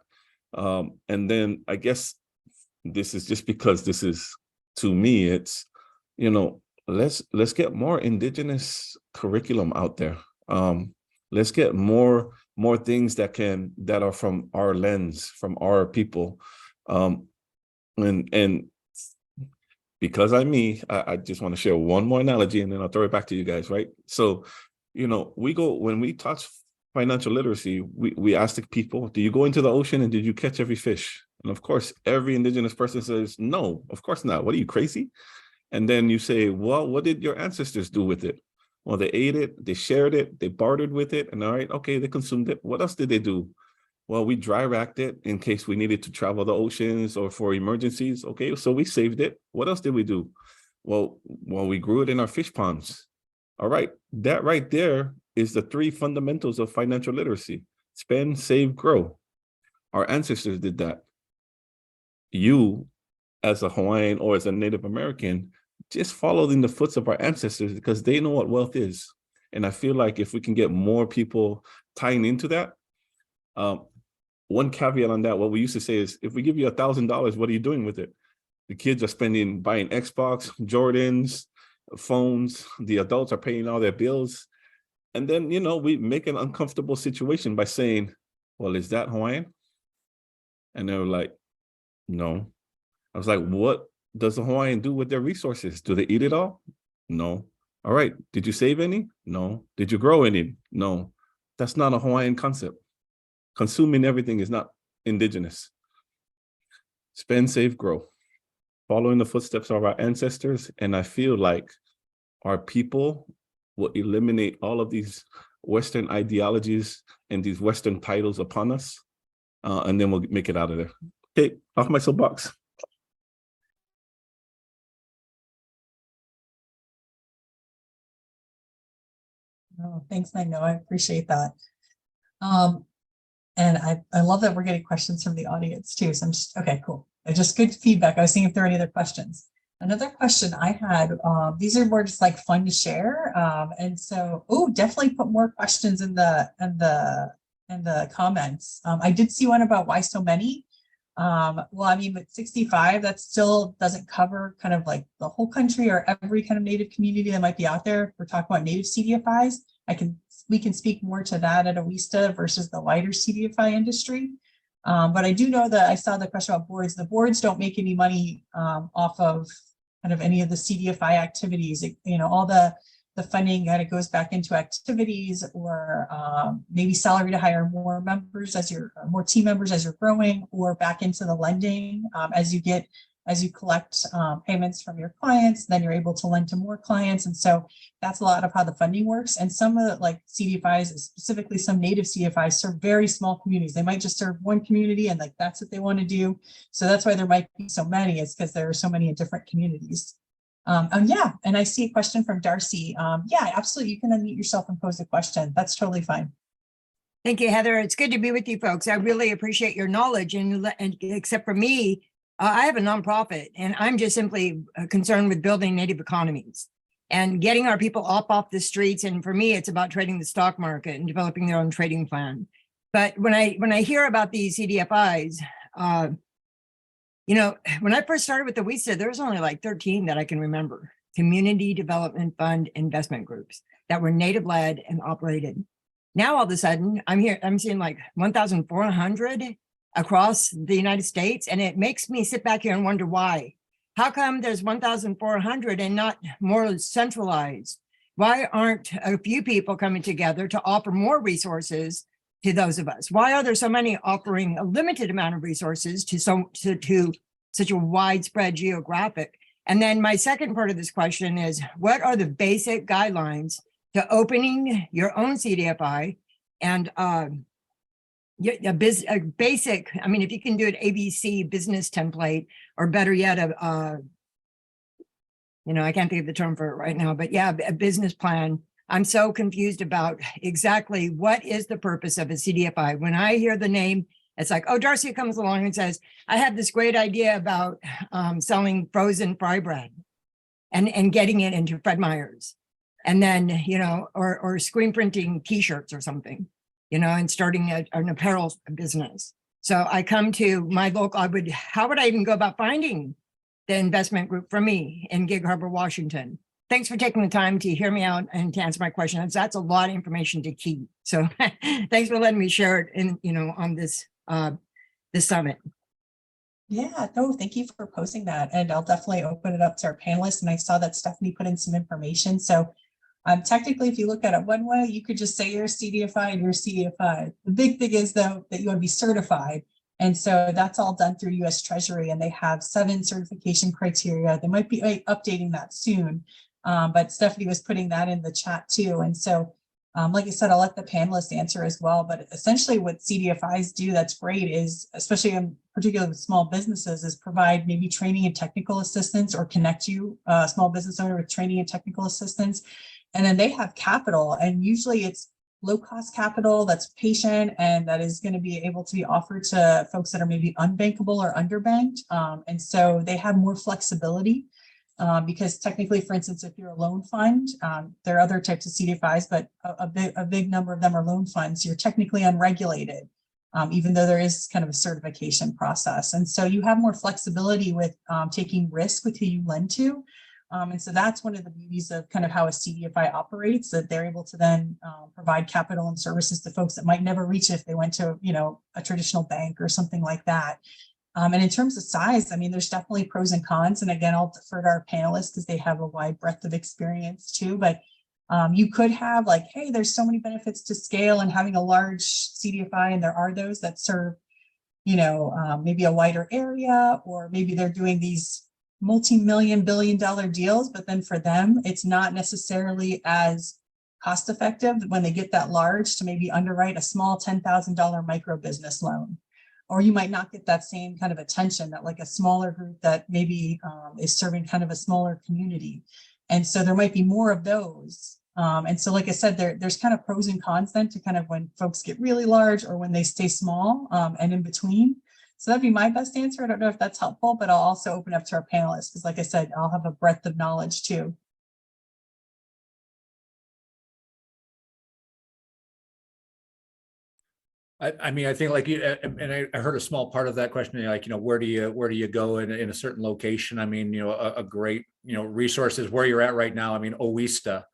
And then I guess this is just because this is, to me, it's, let's get more indigenous curriculum out there. Let's get more things that are from our lens, from our people. And because I just want to share one more analogy, and then I'll throw it back to you guys, right? So, when we touch financial literacy, we ask the people, do you go into the ocean and did you catch every fish? And of course, every indigenous person says, no, of course not. What are you, crazy? And then you say, well, what did your ancestors do with it? Well, they ate it, they shared it, they bartered with it, and all right, okay, they consumed it. What else did they do? Well, we dry racked it in case we needed to travel the oceans or for emergencies. Okay, so we saved it. What else did we do? Well, we grew it in our fish ponds. All right, that right there is the 3 fundamentals of financial literacy: spend, save, grow. Our ancestors did that. You, as a Hawaiian or as a Native American, just followed in the footsteps of our ancestors because they know what wealth is. And I feel like if we can get more people tying into that, one caveat on that, what we used to say is, if we give you $1,000, what are you doing with it? The kids are buying Xbox, Jordans, phones. The adults are paying all their bills. And then, we make an uncomfortable situation by saying, well, is that Hawaiian? And they were like, no. I was like, what does a Hawaiian do with their resources? Do they eat it all? No. All right. Did you save any? No. Did you grow any? No. That's not a Hawaiian concept. Consuming everything is not indigenous. Spend, save, grow. Following the footsteps of our ancestors. And I feel like our people will eliminate all of these Western ideologies and these Western titles upon us. And then we'll make it out of there. Okay, off my soapbox. Oh, thanks, I know, I appreciate that. And I love that we're getting questions from the audience too. So I'm just, okay, cool. Just good feedback. I was seeing if there are any other questions. Another question I had, these are more just like fun to share. And so, definitely put more questions in the comments. I did see one about why so many. Well, I mean, with 65, that still doesn't cover kind of like the whole country or every kind of Native community that might be out there. We're talking about Native CDFIs. We can speak more to that at Oweesta versus the wider CDFI industry. But I do know that I saw the question about boards. The boards don't make any money off of kind of any of the CDFI activities. All the funding kind of goes back into activities or maybe salary to hire more members more team members as you're growing, or back into the lending as you collect payments from your clients, then you're able to lend to more clients. And so that's a lot of how the funding works. And some of the like CDFIs, specifically some Native CDFIs, serve very small communities. They might just serve one community and like that's what they want to do. So that's why there might be so many, it's because there are so many in different communities. Yeah, and I see a question from Darcy. Yeah, absolutely. You can unmute yourself and pose a question. That's totally fine. Thank you, Heather. It's good to be with you folks. I really appreciate your knowledge. And except for me, I have a nonprofit and I'm just simply concerned with building Native economies and getting our people off the streets. And for me, it's about trading the stock market and developing their own trading plan. But when I hear about these CDFIs, when I first started with the Oweesta, there was only like 13 that I can remember, community development fund investment groups that were Native led and operated. Now, all of a sudden, I'm seeing like 1,400 across the United States. And it makes me sit back here and wonder why. How come there's 1,400 and not more centralized? Why aren't a few people coming together to offer more resources to those of us? Why are there so many offering a limited amount of resources to such a widespread geographic? And then my second part of this question is, what are the basic guidelines to opening your own CDFI and a basic, I mean, if you can do an ABC business template, or better yet, I can't think of the term for it right now, but yeah, a business plan. I'm so confused about exactly what is the purpose of a CDFI. When I hear the name, it's like, oh, Darcy comes along and says, I have this great idea about selling frozen fry bread and getting it into Fred Meyer's. And then, or screen printing T-shirts or something, and starting an apparel business. So I come to my local, how would I even go about finding the investment group for me in Gig Harbor, Washington? Thanks for taking the time to hear me out and to answer my questions. That's a lot of information to keep. So thanks for letting me share it on this summit. Yeah, no, thank you for posting that. And I'll definitely open it up to our panelists. And I saw that Stephanie put in some information. So technically, if you look at it one way, you could just say you're a CDFI and you're a CDFI. The big thing is, though, that you want to be certified. And so that's all done through US Treasury, and they have 7 certification criteria. They might be updating that soon, but Stephanie was putting that in the chat too. And so, like I said, I'll let the panelists answer as well, but essentially what CDFIs do that's great is, especially in particular with small businesses, is provide maybe training and technical assistance, or connect you, a small business owner, with training and technical assistance. And then they have capital, and usually it's low cost capital that's patient and that is going to be able to be offered to folks that are maybe unbankable or underbanked. And so they have more flexibility because technically, for instance, if you're a loan fund, there are other types of CDFIs, but a big number of them are loan funds. You're technically unregulated, even though there is kind of a certification process. And so you have more flexibility with taking risk with who you lend to. And so that's one of the beauties of kind of how a CDFI operates, that they're able to then provide capital and services to folks that might never reach if they went to, a traditional bank or something like that. And in terms of size, I mean, there's definitely pros and cons. And again, I'll defer to our panelists because they have a wide breadth of experience too. But you could have like, hey, there's so many benefits to scale and having a large CDFI, and there are those that serve, maybe a wider area, or maybe they're doing these multi-million, billion-dollar deals, but then for them, it's not necessarily as cost effective when they get that large to maybe underwrite a small $10,000 micro business loan. Or you might not get that same kind of attention that like a smaller group that maybe is serving kind of a smaller community. And so there might be more of those. And so, like I said, there's kind of pros and cons then to kind of when folks get really large or when they stay small and in between. So that'd be my best answer. I don't know if that's helpful, but I'll also open up to our panelists because, like I said, I'll have a breadth of knowledge too. I mean, I think like you, and I heard a small part of that question, like, where do you go in a certain location? I mean, a great, resource is where you're at right now. I mean, Oweesta,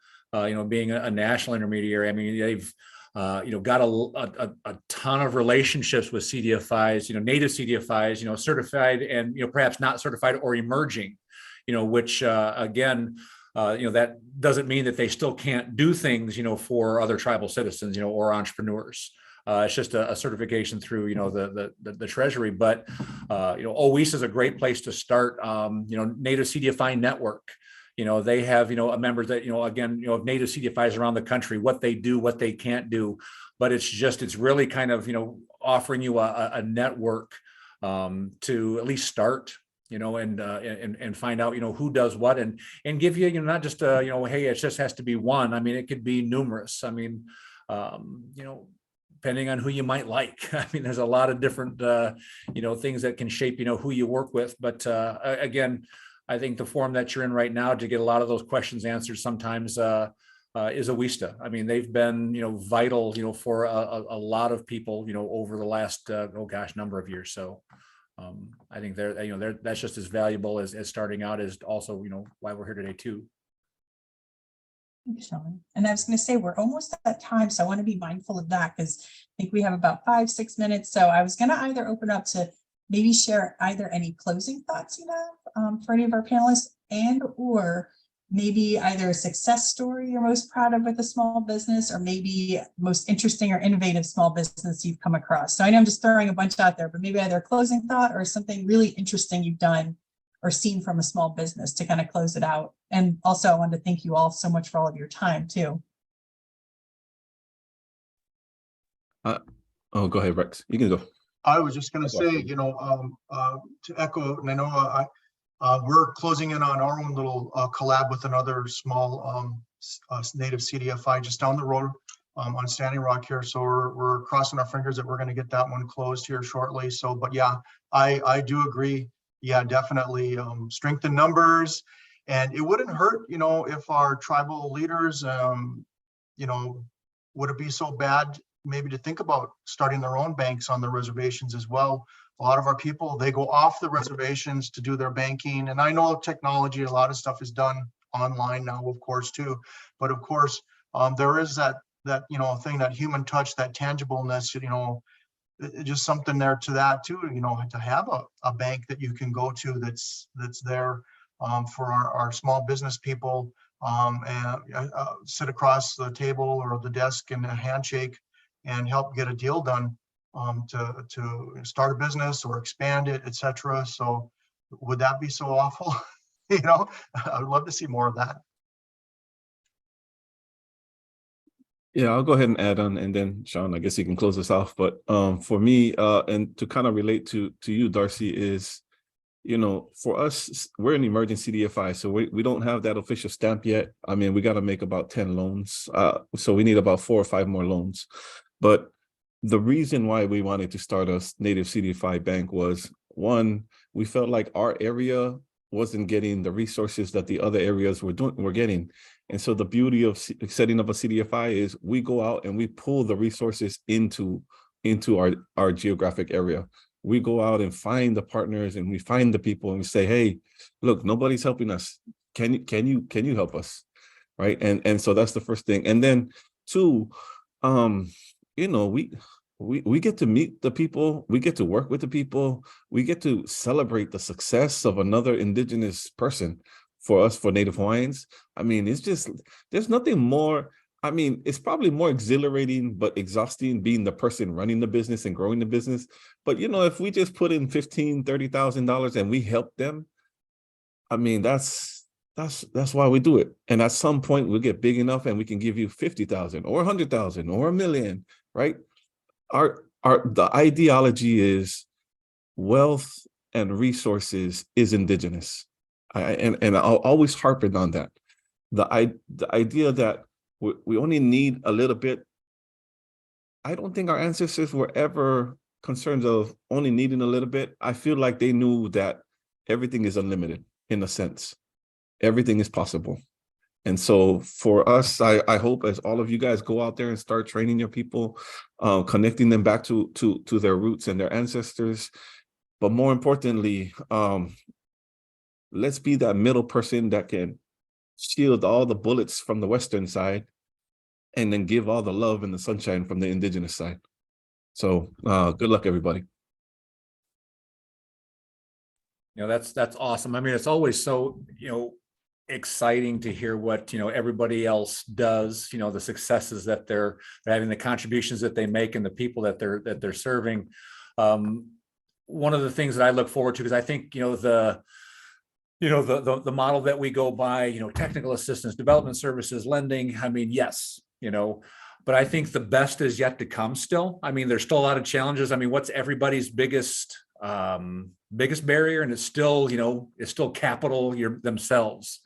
being a national intermediary, I mean, they've, got a ton of relationships with CDFIs, native CDFIs, certified and, perhaps not certified or emerging, which again, that doesn't mean that they still can't do things, for other tribal citizens, or entrepreneurs. It's just a certification through, the Treasury, but, Oweesta is a great place to start. Native CDFI network, they have, members that, again, native CDFIs around the country, what they do, what they can't do, but it's really kind of, offering you a network to at least start, and find out, who does what, and give you, not just, hey, it just has to be one. I mean, it could be numerous. I mean, depending on who you might like. I mean, there's a lot of different, things that can shape, who you work with. But again, I think the forum that you're in right now to get a lot of those questions answered sometimes is Oweesta. I mean, they've been, vital, for a lot of people, over the last, number of years. So I think that's just as valuable as starting out, as also, why we're here today too. Thanks, Sean. And I was going to say, we're almost at time, so I want to be mindful of that because I think we have about 5-6 minutes. So I was going to either open up to maybe share either any closing thoughts you have for any of our panelists, and or maybe either a success story you're most proud of with a small business, or maybe most interesting or innovative small business you've come across. So I know I'm just throwing a bunch out there, but maybe either a closing thought or something really interesting you've done or seen from a small business to kind of close it out. And also I wanted to thank you all so much for all of your time too. Oh, go ahead, Rex. You can go. I was just going to say, to echo, and I know we're closing in on our own little collab with another small native CDFI just down the road on Standing Rock here. So we're crossing our fingers that we're going to get that one closed here shortly. So, but yeah, I do agree. Yeah, definitely strengthen numbers, and it wouldn't hurt, if our tribal leaders, would it be so bad maybe to think about starting their own banks on the reservations as well? A lot of our people, they go off the reservations to do their banking, and I know technology, a lot of stuff is done online now, of course, too. But of course, there is that thing, that human touch, that tangibleness, just something there to that too, to have a bank that you can go to that's there for our small business people, and sit across the table or the desk and a handshake and help get a deal done. to start a business or expand it, etc. So would that be so awful? You know, I would love to see more of that. Yeah, I'll go ahead and add on, and then Sean, I guess you can close us off. But for me, and to kind of relate to you, Darcy, is, you know, for us, we're an emerging CDFI, so we don't have that official stamp yet. I mean, we got to make about 10 loans, so we need about 4 or 5 more loans. But the reason why we wanted to start a native CDFI bank was, one, we felt like our area wasn't getting the resources that the other areas were getting. And so the beauty of setting up a CDFI is we go out and we pull the resources into our geographic area. We go out and find the partners, and we find the people, and we say, hey, look, nobody's helping us. Can you help us? Right. And so that's the first thing. And then 2, you know, we get to meet the people, we get to work with the people, we get to celebrate the success of another indigenous person. For us, for Native Hawaiians, I mean, it's just, there's nothing more. I mean, it's probably more exhilarating but exhausting being the person running the business and growing the business. But, you know, if we just put in $15,000, $30,000 and we help them, I mean, that's why we do it. And at some point we'll get big enough and we can give you 50,000 or 100,000 or $1 million, right? The ideology is wealth and resources is indigenous. And I'll always harping on that. The idea that we only need a little bit. I don't think our ancestors were ever concerned of only needing a little bit. I feel like they knew that everything is unlimited in a sense. Everything is possible. And so for us, I hope as all of you guys go out there and start training your people, connecting them back to their roots and their ancestors. But more importantly, let's be that middle person that can shield all the bullets from the Western side and then give all the love and the sunshine from the indigenous side. So good luck, everybody. You know, that's awesome. I mean, it's always so, you know, exciting to hear what, you know, everybody else does, you know, the successes that they're having, the contributions that they make, and the people that they're serving. One of the things that I look forward to, because I think, you know, the model that we go by, you know, technical assistance, development services, lending, I mean, yes, you know, but I think the best is yet to come still. I mean, there's still a lot of challenges. I mean, what's everybody's biggest barrier? And it's still, you know, it's still capital themselves.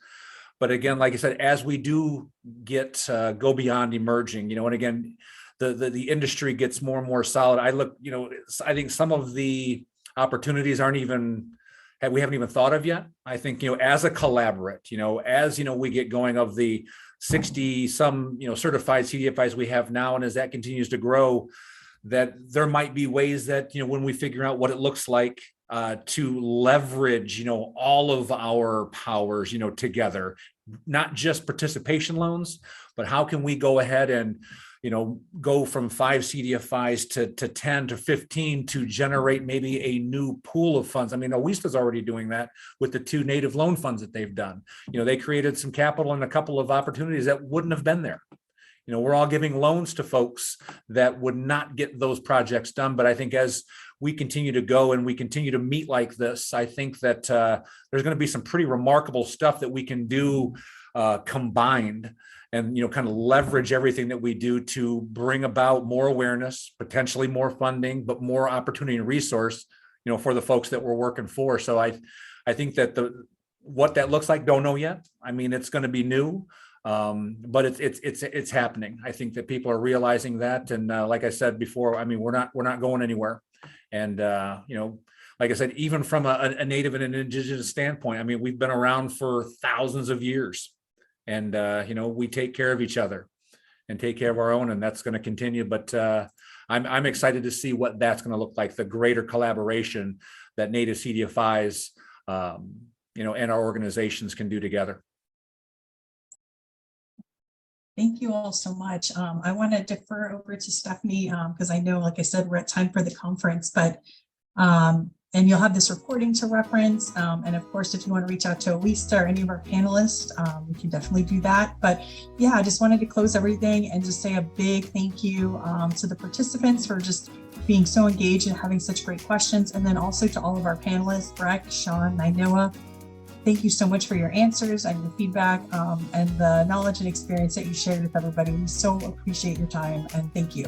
But again, like I said, as we do go beyond emerging, you know, and again, the industry gets more and more solid. You know, I think some of the opportunities we haven't even thought of yet. I think, you know, as a collaborate, you know, as, you know, we get going of the 60 some, you know, certified CDFIs we have now, and as that continues to grow, that there might be ways that, you know, when we figure out what it looks like to leverage, you know, all of our powers, you know, together, not just participation loans, but how can we go ahead and, you know, go from 5 CDFIs to 10 to 15 to generate maybe a new pool of funds. I mean, Oweesta's already doing that with the 2 native loan funds that they've done. You know, they created some capital and a couple of opportunities that wouldn't have been there. You know, we're all giving loans to folks that would not get those projects done. But I think as we continue to go and we continue to meet like this, I think that there's going to be some pretty remarkable stuff that we can do combined, and, you know, kind of leverage everything that we do to bring about more awareness, potentially more funding, but more opportunity and resource, you know, for the folks that we're working for. So I think that what that looks like, don't know yet. I mean, it's going to be new. But it's happening. I think that people are realizing that. And like I said before, I mean, we're not going anywhere. And, you know, like I said, even from a native and an indigenous standpoint, I mean, we've been around for thousands of years, and, you know, we take care of each other and take care of our own, and that's going to continue. But I'm excited to see what that's going to look like, the greater collaboration that native CDFIs, you know, and our organizations can do together. Thank you all so much. I want to defer over to Stephanie because I know, like I said, we're at time for the conference, but And you'll have this recording to reference. And of course, if you want to reach out to Oweesta or any of our panelists, you can definitely do that. But yeah, I just wanted to close everything and just say a big thank you to the participants for just being so engaged and having such great questions. And then also to all of our panelists, Breck, Sean, Nainoa. Thank you so much for your answers and your feedback and the knowledge and experience that you shared with everybody. We so appreciate your time and thank you.